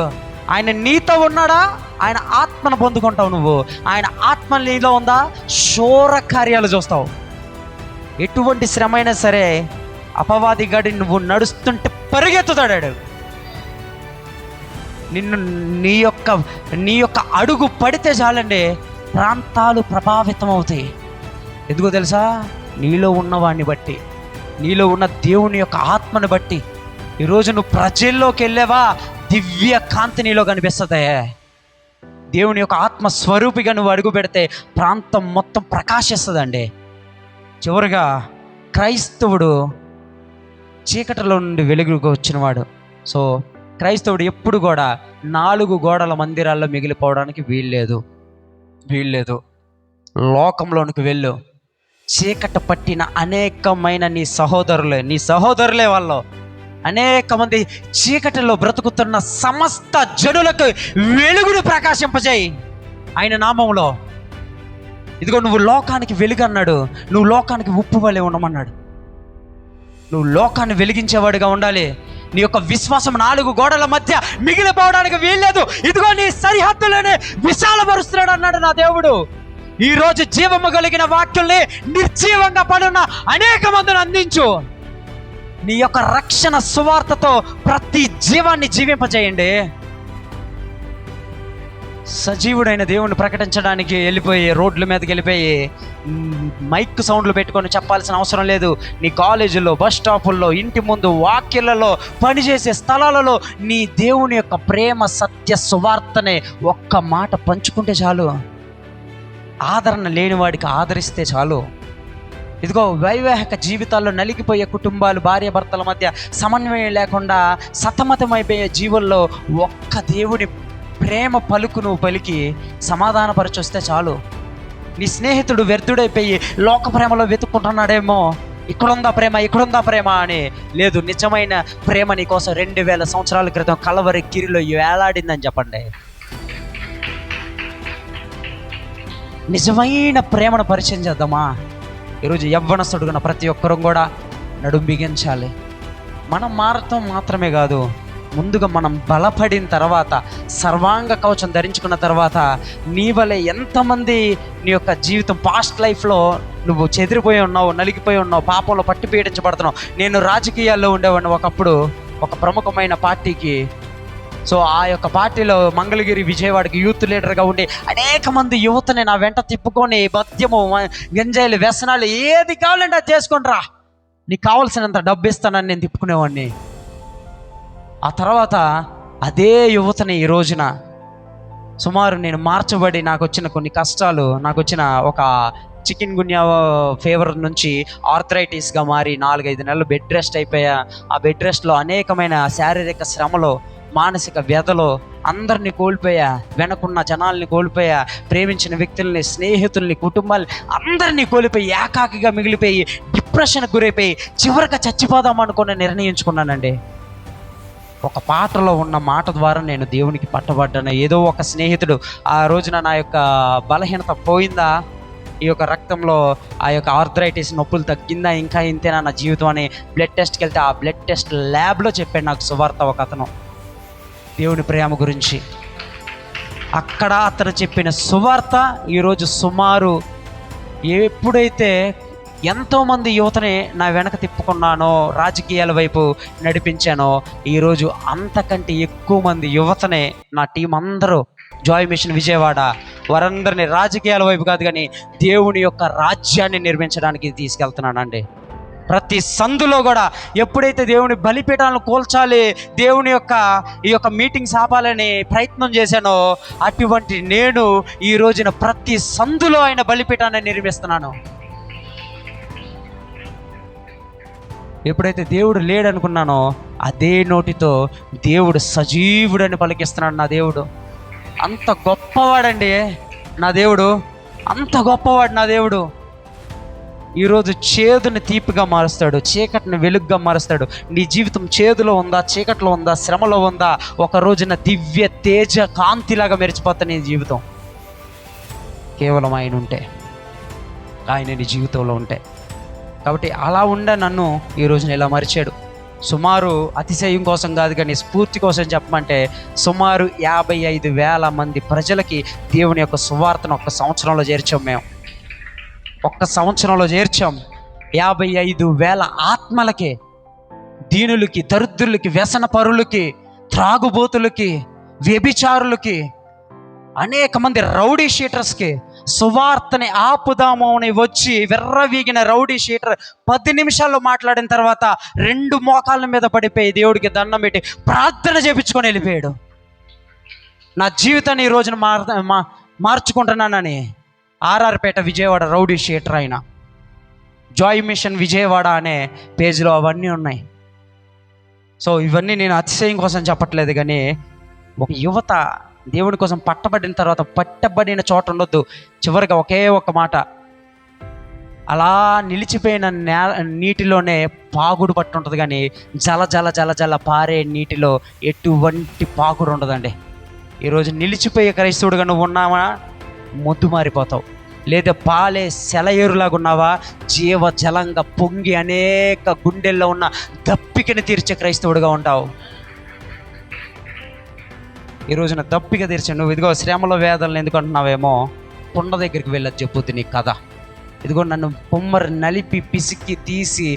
ఆయన నీతో ఉన్నాడా, ఆయన ఆత్మను పొందుకుంటావు నువ్వు. ఆయన ఆత్మ నీలో ఉందా, శూర కార్యాలు చూస్తావు. ఎటువంటి శ్రమ అయినా సరే అపవాది గడి నువ్వు నడుస్తుంటే పరిగెత్తుతాడు. నిన్ను నీ యొక్క అడుగు పడితే చాలండి ప్రాంతాలు ప్రభావితం అవుతాయి. ఎందుకో తెలుసా, నీలో ఉన్నవాడిని బట్టి, నీలో ఉన్న దేవుని యొక్క ఆత్మని బట్టి. ఈరోజు నువ్వు ప్రజల్లోకి వెళ్ళావా, దివ్య కాంతి నీలో కనిపిస్తుంది. దేవుని యొక్క ఆత్మ స్వరూపిగా నువ్వు అడుగు పెడితే ప్రాంతం మొత్తం ప్రకాశిస్తుందండి. చివరిగా క్రైస్తవుడు చీకటిలో నుండి వెలుగుకు వచ్చినవాడు. సో క్రైస్తవుడు ఎప్పుడు కూడా 4 గోడల మందిరాల్లో మిగిలిపోవడానికి వీల్లేదు. లోకంలోనికి వెళ్ళు. చీకటి పట్టిన అనేకమైన నీ సహోదరులే వాళ్ళు అనేక మంది చీకటిలో బ్రతుకుతున్న సమస్త జనులకు వెలుగును ప్రకాశింపజేయి ఆయన నామంలో. ఇదిగో నువ్వు లోకానికి వెలుగు అన్నాడు, నువ్వు లోకానికి ఉప్పు వలె ఉండమన్నాడు. నువ్వు లోకాన్ని వెలిగించేవాడిగా ఉండాలి. నీ యొక్క విశ్వాసం 4 గోడల మధ్య మిగిలిపోవడానికి వీల్లేదు. ఇదిగో నీ సరిహద్దులోనే విశాలపరుస్తున్నాడు అన్నాడు నా దేవుడు. ఈరోజు జీవము కలిగిన వాక్యుల్ని నిర్జీవంగా పడున్న అనేక మందిని అందించు. నీ యొక్క రక్షణ సువార్తతో ప్రతి జీవాన్ని జీవింపజేయండి. సజీవుడైన దేవుణ్ణి ప్రకటించడానికి రోడ్ల మీదకి వెళ్ళిపోయి మైక్ సౌండ్లు పెట్టుకొని చెప్పాల్సిన అవసరం లేదు. నీ కాలేజీల్లో, బస్ స్టాపుల్లో, ఇంటి ముందు, వాక్యాలలో, పనిచేసే స్థలాలలో నీ దేవుని యొక్క ప్రేమ సత్య సువార్తనే ఒక్క మాట పంచుకుంటే చాలు. ఆదరణ లేని వాడికి ఆదరిస్తే చాలు. ఇదిగో వైవాహిక జీవితాల్లో నలిగిపోయే కుటుంబాలు, భార్యాభర్తల మధ్య సమన్వయం లేకుండా సతమతమైపోయే జీవుల్లో ఒక్క దేవుని ప్రేమ పలుకును పలికి సమాధానపరచొస్తే చాలు. నీ స్నేహితుడు వ్యర్థుడైపోయి లోక ప్రేమలో వెతుక్కుంటున్నాడేమో, ఇక్కడుందా ప్రేమ అని. లేదు, నిజమైన ప్రేమ నీ కోసం 2000 సంవత్సరాల క్రితం కలవరి గిరిలో వేలాడిందని చెప్పండి. నిజమైన ప్రేమను పరిచయం చేద్దామా? ఈరోజు యవ్వనస్తుడుగా ప్రతి ఒక్కరూ కూడా నడుం బిగించాలి. మనం మారటం మాత్రమే కాదు, ముందుగా మనం బలపడిన తర్వాత, సర్వాంగ కవచం ధరించుకున్న తర్వాత, నీ వలె ఎంతమంది నీ యొక్క జీవితం పాస్ట్ లైఫ్లో నువ్వు చెదిరిపోయి ఉన్నావు, నలిగిపోయి ఉన్నావు, పాపంలో పట్టి పీడించబడుతున్నావు. నేను రాజకీయాల్లో ఉండేవాడిని ఒకప్పుడు, ఒక ప్రముఖమైన పార్టీకి. సో ఆ యొక్క పార్టీలో మంగళగిరి, విజయవాడకి యూత్ లీడర్గా ఉండి అనేక మంది యువతని నా వెంట తిప్పుకొని మద్యము, గంజాయిలు, వ్యసనాలు ఏది కావాలంటే అది చేసుకొని రా, నీకు కావాల్సినంత డబ్బు ఇస్తానని నేను తిప్పుకునేవాడిని. ఆ తర్వాత అదే యువతని ఈ రోజున సుమారు నేను మార్చబడి నాకు వచ్చిన కొన్ని కష్టాలు, నాకు వచ్చిన ఒక చికెన్ గున్యా ఫీవర్ నుంచి ఆర్థరైటిస్గా మారి 4-5 నెలలు బెడ్ రెస్ట్ అయిపోయా. ఆ బెడ్ రెస్ట్లో అనేకమైన శారీరక శ్రమలో, మానసిక వ్యధలో అందరినీ కోల్పోయా, వెనకున్న జనాల్ని కోల్పోయా, ప్రేమించిన వ్యక్తుల్ని, స్నేహితుల్ని, కుటుంబాలు అందరినీ కోల్పోయి ఏకాకిగా మిగిలిపోయి డిప్రెషన్కి గురైపోయి చివరిగా చచ్చిపోదాం అనుకుని నిర్ణయించుకున్నానండి. ఒక పాటలో ఉన్న మాట ద్వారా నేను దేవునికి పట్టబడ్డాను. ఏదో ఒక స్నేహితుడు ఆ రోజున నా యొక్క బలహీనత పోయిందా, ఈ యొక్క రక్తంలో ఆ యొక్క ఆర్థరైటిస్ నొప్పులు తగ్గిందా, ఇంకా ఇంతేనా నా జీవితం అని బ్లడ్ టెస్ట్కి వెళ్తే ఆ బ్లడ్ టెస్ట్ ల్యాబ్లో చెప్పాడు నాకు సువార్త ఒక అతను దేవుని ప్రేమ గురించి. అక్కడ అతను చెప్పిన సువార్త ఈరోజు సుమారు ఎప్పుడైతే ఎంతోమంది యువతని నా వెనక తిప్పుకున్నానో, రాజకీయాల వైపు నడిపించానో, ఈరోజు అంతకంటే ఎక్కువ మంది యువతనే నా టీం అందరూ జాయ్ మిషన్ విజయవాడ వారందరినీ రాజకీయాల వైపు కాదు కానీ దేవుని యొక్క రాజ్యాన్ని నిర్మించడానికి తీసుకెళ్తున్నానండి. ప్రతి సందులో కూడా ఎప్పుడైతే దేవుని బలిపీఠాలను కూల్చాలి, దేవుని యొక్క ఈ యొక్క మీటింగ్స్ ఆపాలని ప్రయత్నం చేశానో, అటువంటి నేను ఈ రోజున ప్రతి సందులో ఆయన బలిపీఠాన్ని నిర్మిస్తున్నాను. ఎప్పుడైతే దేవుడు లేడనుకున్నానో అదే నోటితో దేవుడు సజీవుడని పలికిస్తున్నాడు. నా దేవుడు అంత గొప్పవాడండి. నా దేవుడు అంత గొప్పవాడు. నా దేవుడు ఈరోజు చేదుని తీపిగా మారుస్తాడు, చీకటిని వెలుగుగా మారుస్తాడు. నీ జీవితం చేదులో ఉందా, చీకట్లో ఉందా, శ్రమలో ఉందా, ఒక రోజున దివ్య తేజ కాంతిలాగా మెరిచిపోతా నీ జీవితం. కేవలం ఆయన ఉంటే, ఆయన నీ జీవితంలో ఉంటే. కాబట్టి అలా ఉండే నన్ను ఈ రోజున ఇలా మరిచాడు. సుమారు అతిశయం కోసం కాదు కానీ స్ఫూర్తి కోసం చెప్పమంటే సుమారు 55,000 మంది ప్రజలకి దేవుని యొక్క సువార్తను ఒక్క సంవత్సరంలో చేర్చాం. మేము ఒక్క సంవత్సరంలో చేర్చాం 55,000 ఆత్మలకి, దీనులకి, దరిద్రులకి, వ్యసన పరులకి, త్రాగుబోతులకి, వ్యభిచారులకి, అనేక మంది రౌడీ షీటర్స్కి సువార్తని ఆపుదాము అని వచ్చి విర్రవీగిన రౌడీ షీటర్ 10 నిమిషాల్లో మాట్లాడిన తర్వాత 2 మోకాళ్ళ మీద పడిపోయి దేవుడికి దండం పెట్టి ప్రార్థన చేపించుకొని వెళ్ళిపోయాడు. నా జీవితాన్ని ఈ రోజున మార్చుకుంటున్నానని ఆర్ఆర్పేట విజయవాడ రౌడీ షీటర్ అయిన జాయ్ మిషన్ విజయవాడ అనే పేజీలో అవన్నీ ఉన్నాయి. సో ఇవన్నీ నేను అతిశయం కోసం చెప్పట్లేదు కానీ ఒక యువత దేవుని కోసం పట్టబడిన తర్వాత పట్టబడిన చోట ఉండొద్దు. చివరిగా ఒకే ఒక మాట, అలా నిలిచిపోయిన నీటిలోనే పాగుడు పట్టు ఉంటుంది కానీ జల జల జల జల పారే నీటిలో ఎటువంటి పాగుడు ఉండదండి. ఈరోజు నిలిచిపోయే క్రైస్తవుడుగా నువ్వు ఉన్నావా, మొద్దు మారిపోతావు. లేదా పాలే సెలయేరులాగా ఉన్నావా, జీవజలంగా పొంగి అనేక గుండెల్లో ఉన్న దప్పికని తీర్చే క్రైస్తవుడుగా ఉంటావు. ఈ రోజున దప్పిక తీర్చాను. నువ్వు ఇదిగో శ్రమలో వేదనలు ఎందుకు అంటున్నావేమో, కొండ దగ్గరికి వెళ్ళొచ్చు చెప్పుద్ది నీ కథ. ఇదిగో నన్ను పొమ్మరు నలిపి పిసికి తీసి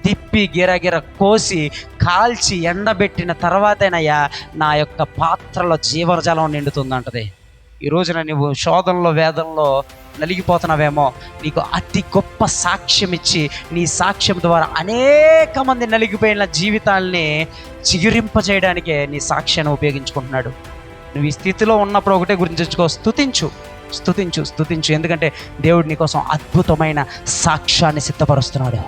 తిప్పి గిరగిర కోసి కాల్చి ఎండబెట్టిన తర్వాతేనయ్యా నా యొక్క పాత్రలో జీవజలం నిండుతుందంటది. ఈ రోజున నువ్వు శోధనలో వేదనలో నలిగిపోతున్నావేమో, నీకు అతి గొప్ప సాక్ష్యం ఇచ్చి నీ సాక్ష్యం ద్వారా అనేక మంది నలిగిపోయిన జీవితాల్ని చిగురింపజేయడానికే నీ సాక్ష్యాన్ని ఉపయోగించుకుంటున్నాడు. నువ్వు ఈ స్థితిలో ఉన్నప్పుడు ఒకటే గుర్తుంచుకో, స్తుతించు స్తుతించు స్తుతించు. ఎందుకంటే దేవుడు నీకోసం అద్భుతమైన సాక్ష్యాన్ని సిద్ధపరుస్తున్నాడు.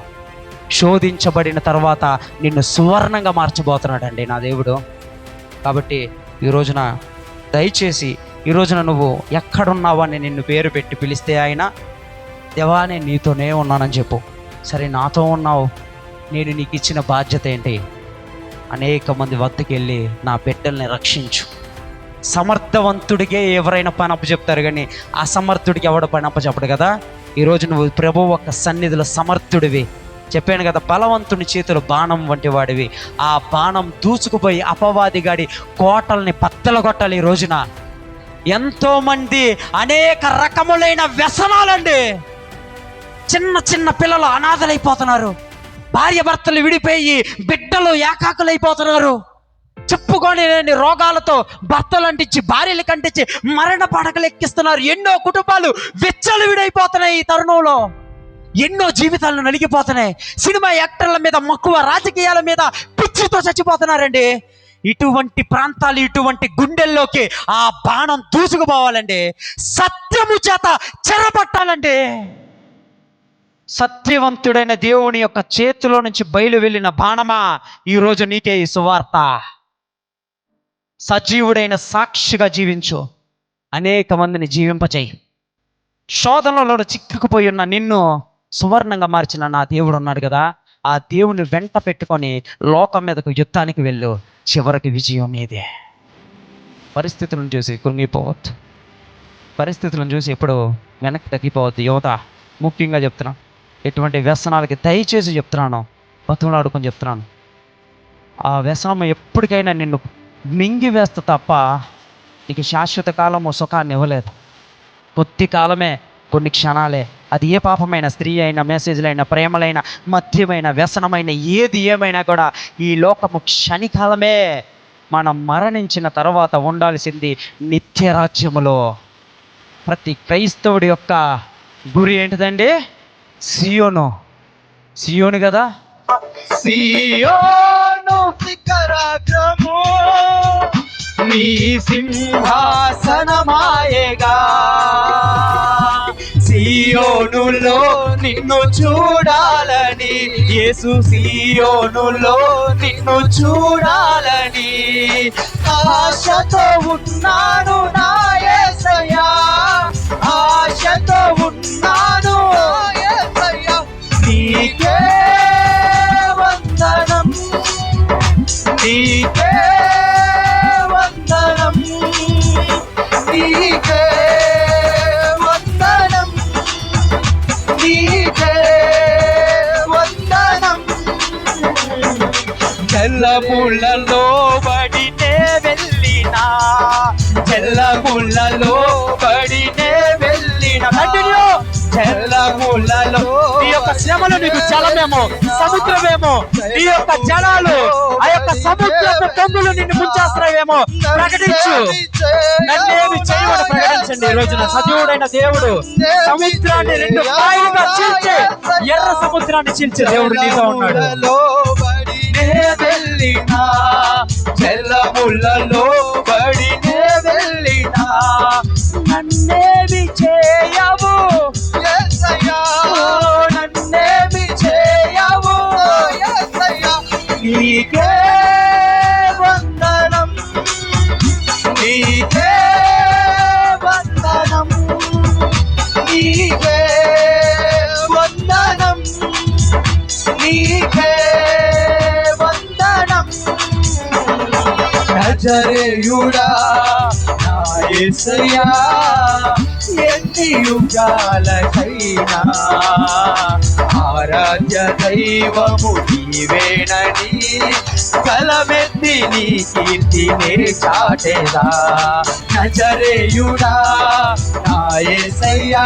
శోధించబడిన తర్వాత నిన్ను సువర్ణంగా మార్చబోతున్నాడండి నా దేవుడు. కాబట్టి ఈ రోజున దయచేసి ఈ రోజున నువ్వు ఎక్కడున్నావా అని నిన్ను పేరు పెట్టి పిలిస్తే ఆయన, దేవా నేను నీతోనే ఉన్నానని చెప్పు. సరే నాతో ఉన్నావు, నేను నీకు ఇచ్చిన బాధ్యత ఏంటి? అనేక మంది వద్దకు వెళ్ళి నా బిడ్డల్ని రక్షించు. సమర్థవంతుడికే ఎవరైనా పని అప్పచెప్తారు కానీ అసమర్థుడికి ఎవడ పని అప్పచెప్పడు కదా. ఈరోజు నువ్వు ప్రభు ఒక్క సన్నిధిలో సమర్థుడివి. చెప్పాను కదా, బలవంతుని చేతులు బాణం వంటి వాడివి. ఆ బాణం దూసుకుపోయి అపవాదిగాడి కోటల్ని బద్దలు కొట్టాలి. ఈ రోజున ఎంతోమంది అనేక రకములైన వ్యసనాలండి. చిన్న చిన్న పిల్లలు అనాథలైపోతున్నారు, భార్య భర్తలు విడిపోయి బిడ్డలు ఏకాకులైపోతున్నారు, చెప్పుకొని లేని రోగాలతో భర్తలు అంటించి భార్యలు కంటించి మరణ పడకలు ఎక్కిస్తున్నారు. ఎన్నో కుటుంబాలు విచ్చలు విడైపోతున్నాయి. ఈ తరుణంలో ఎన్నో జీవితాలను నలిగిపోతున్నాయి. సినిమా యాక్టర్ల మీద మక్కువ, రాజకీయాల మీద పిచ్చితో చచ్చిపోతున్నారండి. ఇటువంటి ప్రాంతాలు, ఇటువంటి గుండెల్లోకి ఆ బాణం దూసుకుపోవాలండి. సత్యము చేత చెరపట్టాలండి. సత్యవంతుడైన దేవుని యొక్క చేతిలో నుంచి బయలు వెళ్ళిన బాణమా, ఈరోజు నీకే ఈ సువార్త. సజీవుడైన సాక్షిగా జీవించు, అనేక మందిని జీవింపచేయి. శోధనలో చిక్కుకుపోయి ఉన్న నిన్ను సువర్ణంగా మార్చిన నా దేవుడు ఉన్నాడు కదా, ఆ దేవుని వెంట పెట్టుకొని లోకం మీదకు యుద్ధానికి వెళ్ళు. చివరికి విజయం మీదే. పరిస్థితులను చూసి కృంగిపోవద్దు, పరిస్థితులను చూసి ఎప్పుడు వెనక్కి తగ్గిపోవద్దు. యువత ముఖ్యంగా చెప్తున్నాను, ఎటువంటి వ్యసనాలకి దయచేసి చెప్తున్నాను, బతుకులాడుకొని చెప్తున్నాను. ఆ వ్యసనం ఎప్పటికైనా నిన్ను మింగి వేస్తా తప్ప నీకు శాశ్వత కాలము సుఖాన్ని ఇవ్వలేదు. కొద్ది కాలమే, కొన్ని క్షణాలే. అది ఏ పాపమైన, స్త్రీ అయినా, మెసేజ్లైనా, ప్రేమలైన, మద్యమైన, వ్యసనమైన, ఏది ఏమైనా కూడా ఈ లోకము క్షణికాలమే. మనం మరణించిన తర్వాత ఉండాల్సింది నిత్య రాజ్యములో. ప్రతి క్రైస్తవుడి యొక్క గురి ఏంటిదండి? సియోను. సియోను కదా, సియోను శిఖరాగ్రము నీ సింహాసనమాయగా, సియోనులో నిన్ను చూడాలని, యేసు సియోనులో నిన్ను చూడాలని ఆశతో ఉన్నాను నా యేసయ్యా, ఆశతో ఉన్నాను యేసయ్యా. నీకే వందనం, నీకే వందనం, నీకే వందనం, నీకే వందనం. జలములలో పడినే వెళ్ళినా, జలములలో పడినే వెళ్ళిన, కంటిన్యూ. జలములలో, నీ యొక్క శ్రమలు నీకు జలమేమో, సముద్రమేమో. నీ యొక్క జలాలు, ఆ యొక్క సముద్రపు పొంగులు నిన్ను ముంచేస్తున్నాయేమో. ప్రకటించు, నన్నేమి చేయమని ప్రకటించండి. ఈ రోజున సజీవుడైన దేవుడు సముద్రాన్ని రెండు పాయలుగా చీల్చి, ఎర్ర సముద్రాన్ని చీల్చి దేవుడు నీతో ఉన్నాడు. వెళ్ళినా, జలములలో పడినే వెళ్ళినా, నన్నేమి చేయవు యేసయ్యా, నన్నేమి చేయవు యేసయ్యా. నీకే వందనం, నీకే వందనం, నీకే వందనం, నీకే వందనం. నజరేయుడా నా యేసయ్యా, ఎన్ని యుగాలకైనా ఆరాధ్య దైవము నీవేనని కలమెత్తి నీ కీర్తినే చాటేదా. నజరేయుడా నా యేసయ్యా,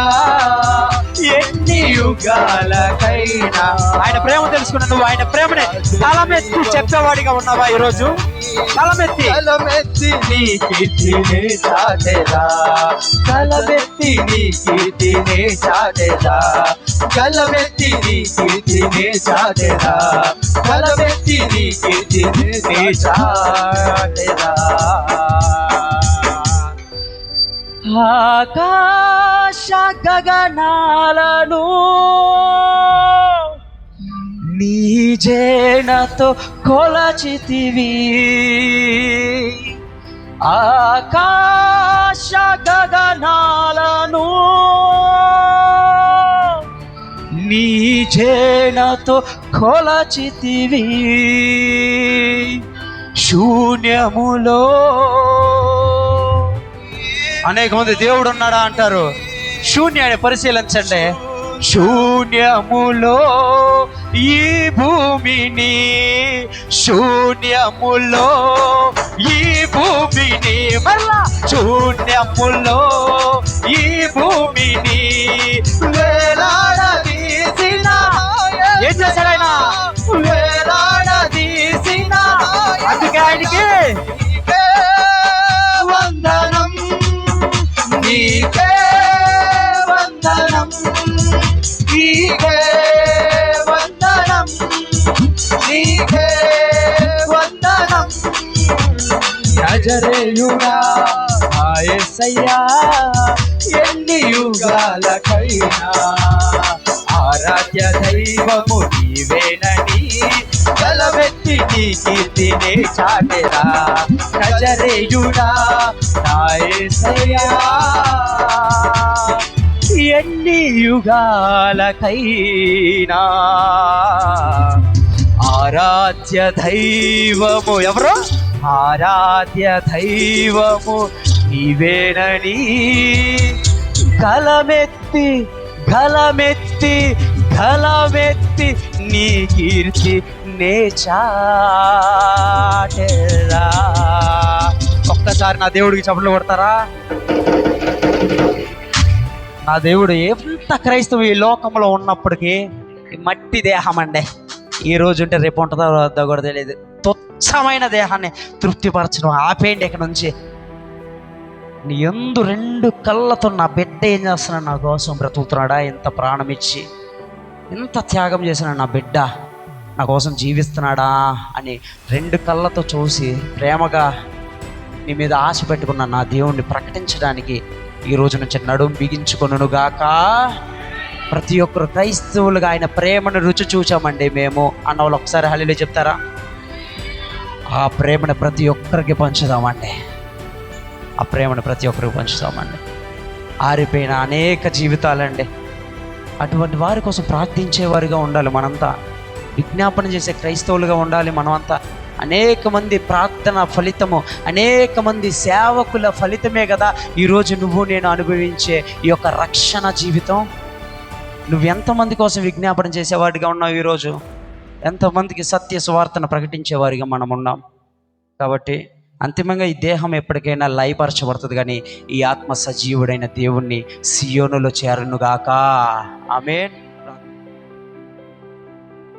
ఎన్ని యుగాలకైనా. ఆయన ప్రేమ తెలుసుకున్నా నువ్వు ఆయన ప్రేమనే తలమెత్తి చెప్పేవాడిగా ఉన్నావా ఈరోజు? తలమెత్తి నీ కీర్తినే చాటేదా, తలమెత్తి నీ కీర్తినే చాటేదా, తలమెత్తి నీ కీర్తినే చాటేదా, తలమెత్తి నీ కీర్తినే చాటేదా. ఆకాశ గగనాలను నీ జేనతో కొలచితివి, ఆకాశ గగనాలను నీ జేనతో కొలచితివి, శూన్యములో. అనేక మంది దేవుడు ఉన్నాడా అంటారు. శూన్యాన్ని పరిశీలించండి. శూన్యములో ఈ భూమిని, శూన్యములో ఈ భూమిని, మళ్ళా శూన్యములో ఈ భూమిని వేలాడదీసిన, ఏం చేశాడు ఆయన? వేలాడదీసిన, అందుకే ఆయనకి వందనం, నీకే వందనం, నీకే వందనం, నీకే వందనం. నజరేయుడా నా యేసయ్యా, ఎన్ని యుగాలకైనా ఆరాధ్య దైవము నీవేనని గలవెత్తి నీ కీర్తినే చాటెరా నజరేయుడా నా యేసయ్యా. ఎన్ని యుగాలకైనా ఆరాధ్య దైవము ఎవరు? ఆరాధ్య దైవము నీవేనని గలమెత్తి గలమెత్తి గలమెత్తి నీ కీర్తి నే చాటెరా. ఒక్కసారి నా దేవుడికి చప్పట్లు కొడతారా? నా దేవుడు ఎంత క్రైస్తవ ఈ లోకంలో ఉన్నప్పటికీ మట్టి దేహం అండి. ఈ రోజు ఉంటే రేపు ఉంటుందో వద్దో కూడా తెలియదు. తుచ్చమైన దేహాన్ని తృప్తిపరచడం ఆపేయండి ఇక్కడ నుంచి. నీ ఎందు 2 కళ్ళతో నా బిడ్డ ఏం చేస్తున్నాడు, నా కోసం బ్రతుకుతున్నాడా, ఎంత ప్రాణం ఇచ్చి ఎంత త్యాగం చేసిన నా బిడ్డ నా కోసం జీవిస్తున్నాడా అని 2 కళ్ళతో చూసి ప్రేమగా నీ మీద ఆశ పెట్టుకున్న నా దేవుణ్ణి ప్రకటించడానికి ఈ రోజు నుంచి నడుం బిగించుకొనును గాక. ప్రతి ఒక్కరు క్రైస్తవులుగా ఆయన ప్రేమను రుచి చూచామండి మేము అన్న వాళ్ళు ఒకసారి హల్లెలూయా చెప్తారా? ఆ ప్రేమను ప్రతి ఒక్కరికి పంచుదామండి. ఆ ప్రేమను ప్రతి ఒక్కరికి పంచుదామండి. ఆరిపోయిన అనేక జీవితాలండి. అటువంటి వారి కోసం ప్రార్థించేవారిగా ఉండాలి మనంతా. విజ్ఞాపన చేసే క్రైస్తవులుగా ఉండాలి మనమంతా. అనేక మంది ప్రార్థన ఫలితము, అనేక మంది సేవకుల ఫలితమే కదా ఈరోజు నువ్వు నేను అనుభవించే ఈ యొక్క రక్షణ జీవితం. నువ్వు ఎంతమంది కోసం విజ్ఞాపన చేసేవాడిగా ఉన్నావు ఈరోజు? ఎంతమందికి సత్య సువార్తను ప్రకటించేవారిగా మనం ఉన్నాం? కాబట్టి అంతిమంగా ఈ దేహం ఎప్పటికైనా లయపరచబడుతుంది, కానీ ఈ ఆత్మ సజీవుడైన దేవుణ్ణి సియోనులో చేరునుగాక. ఆమేన్.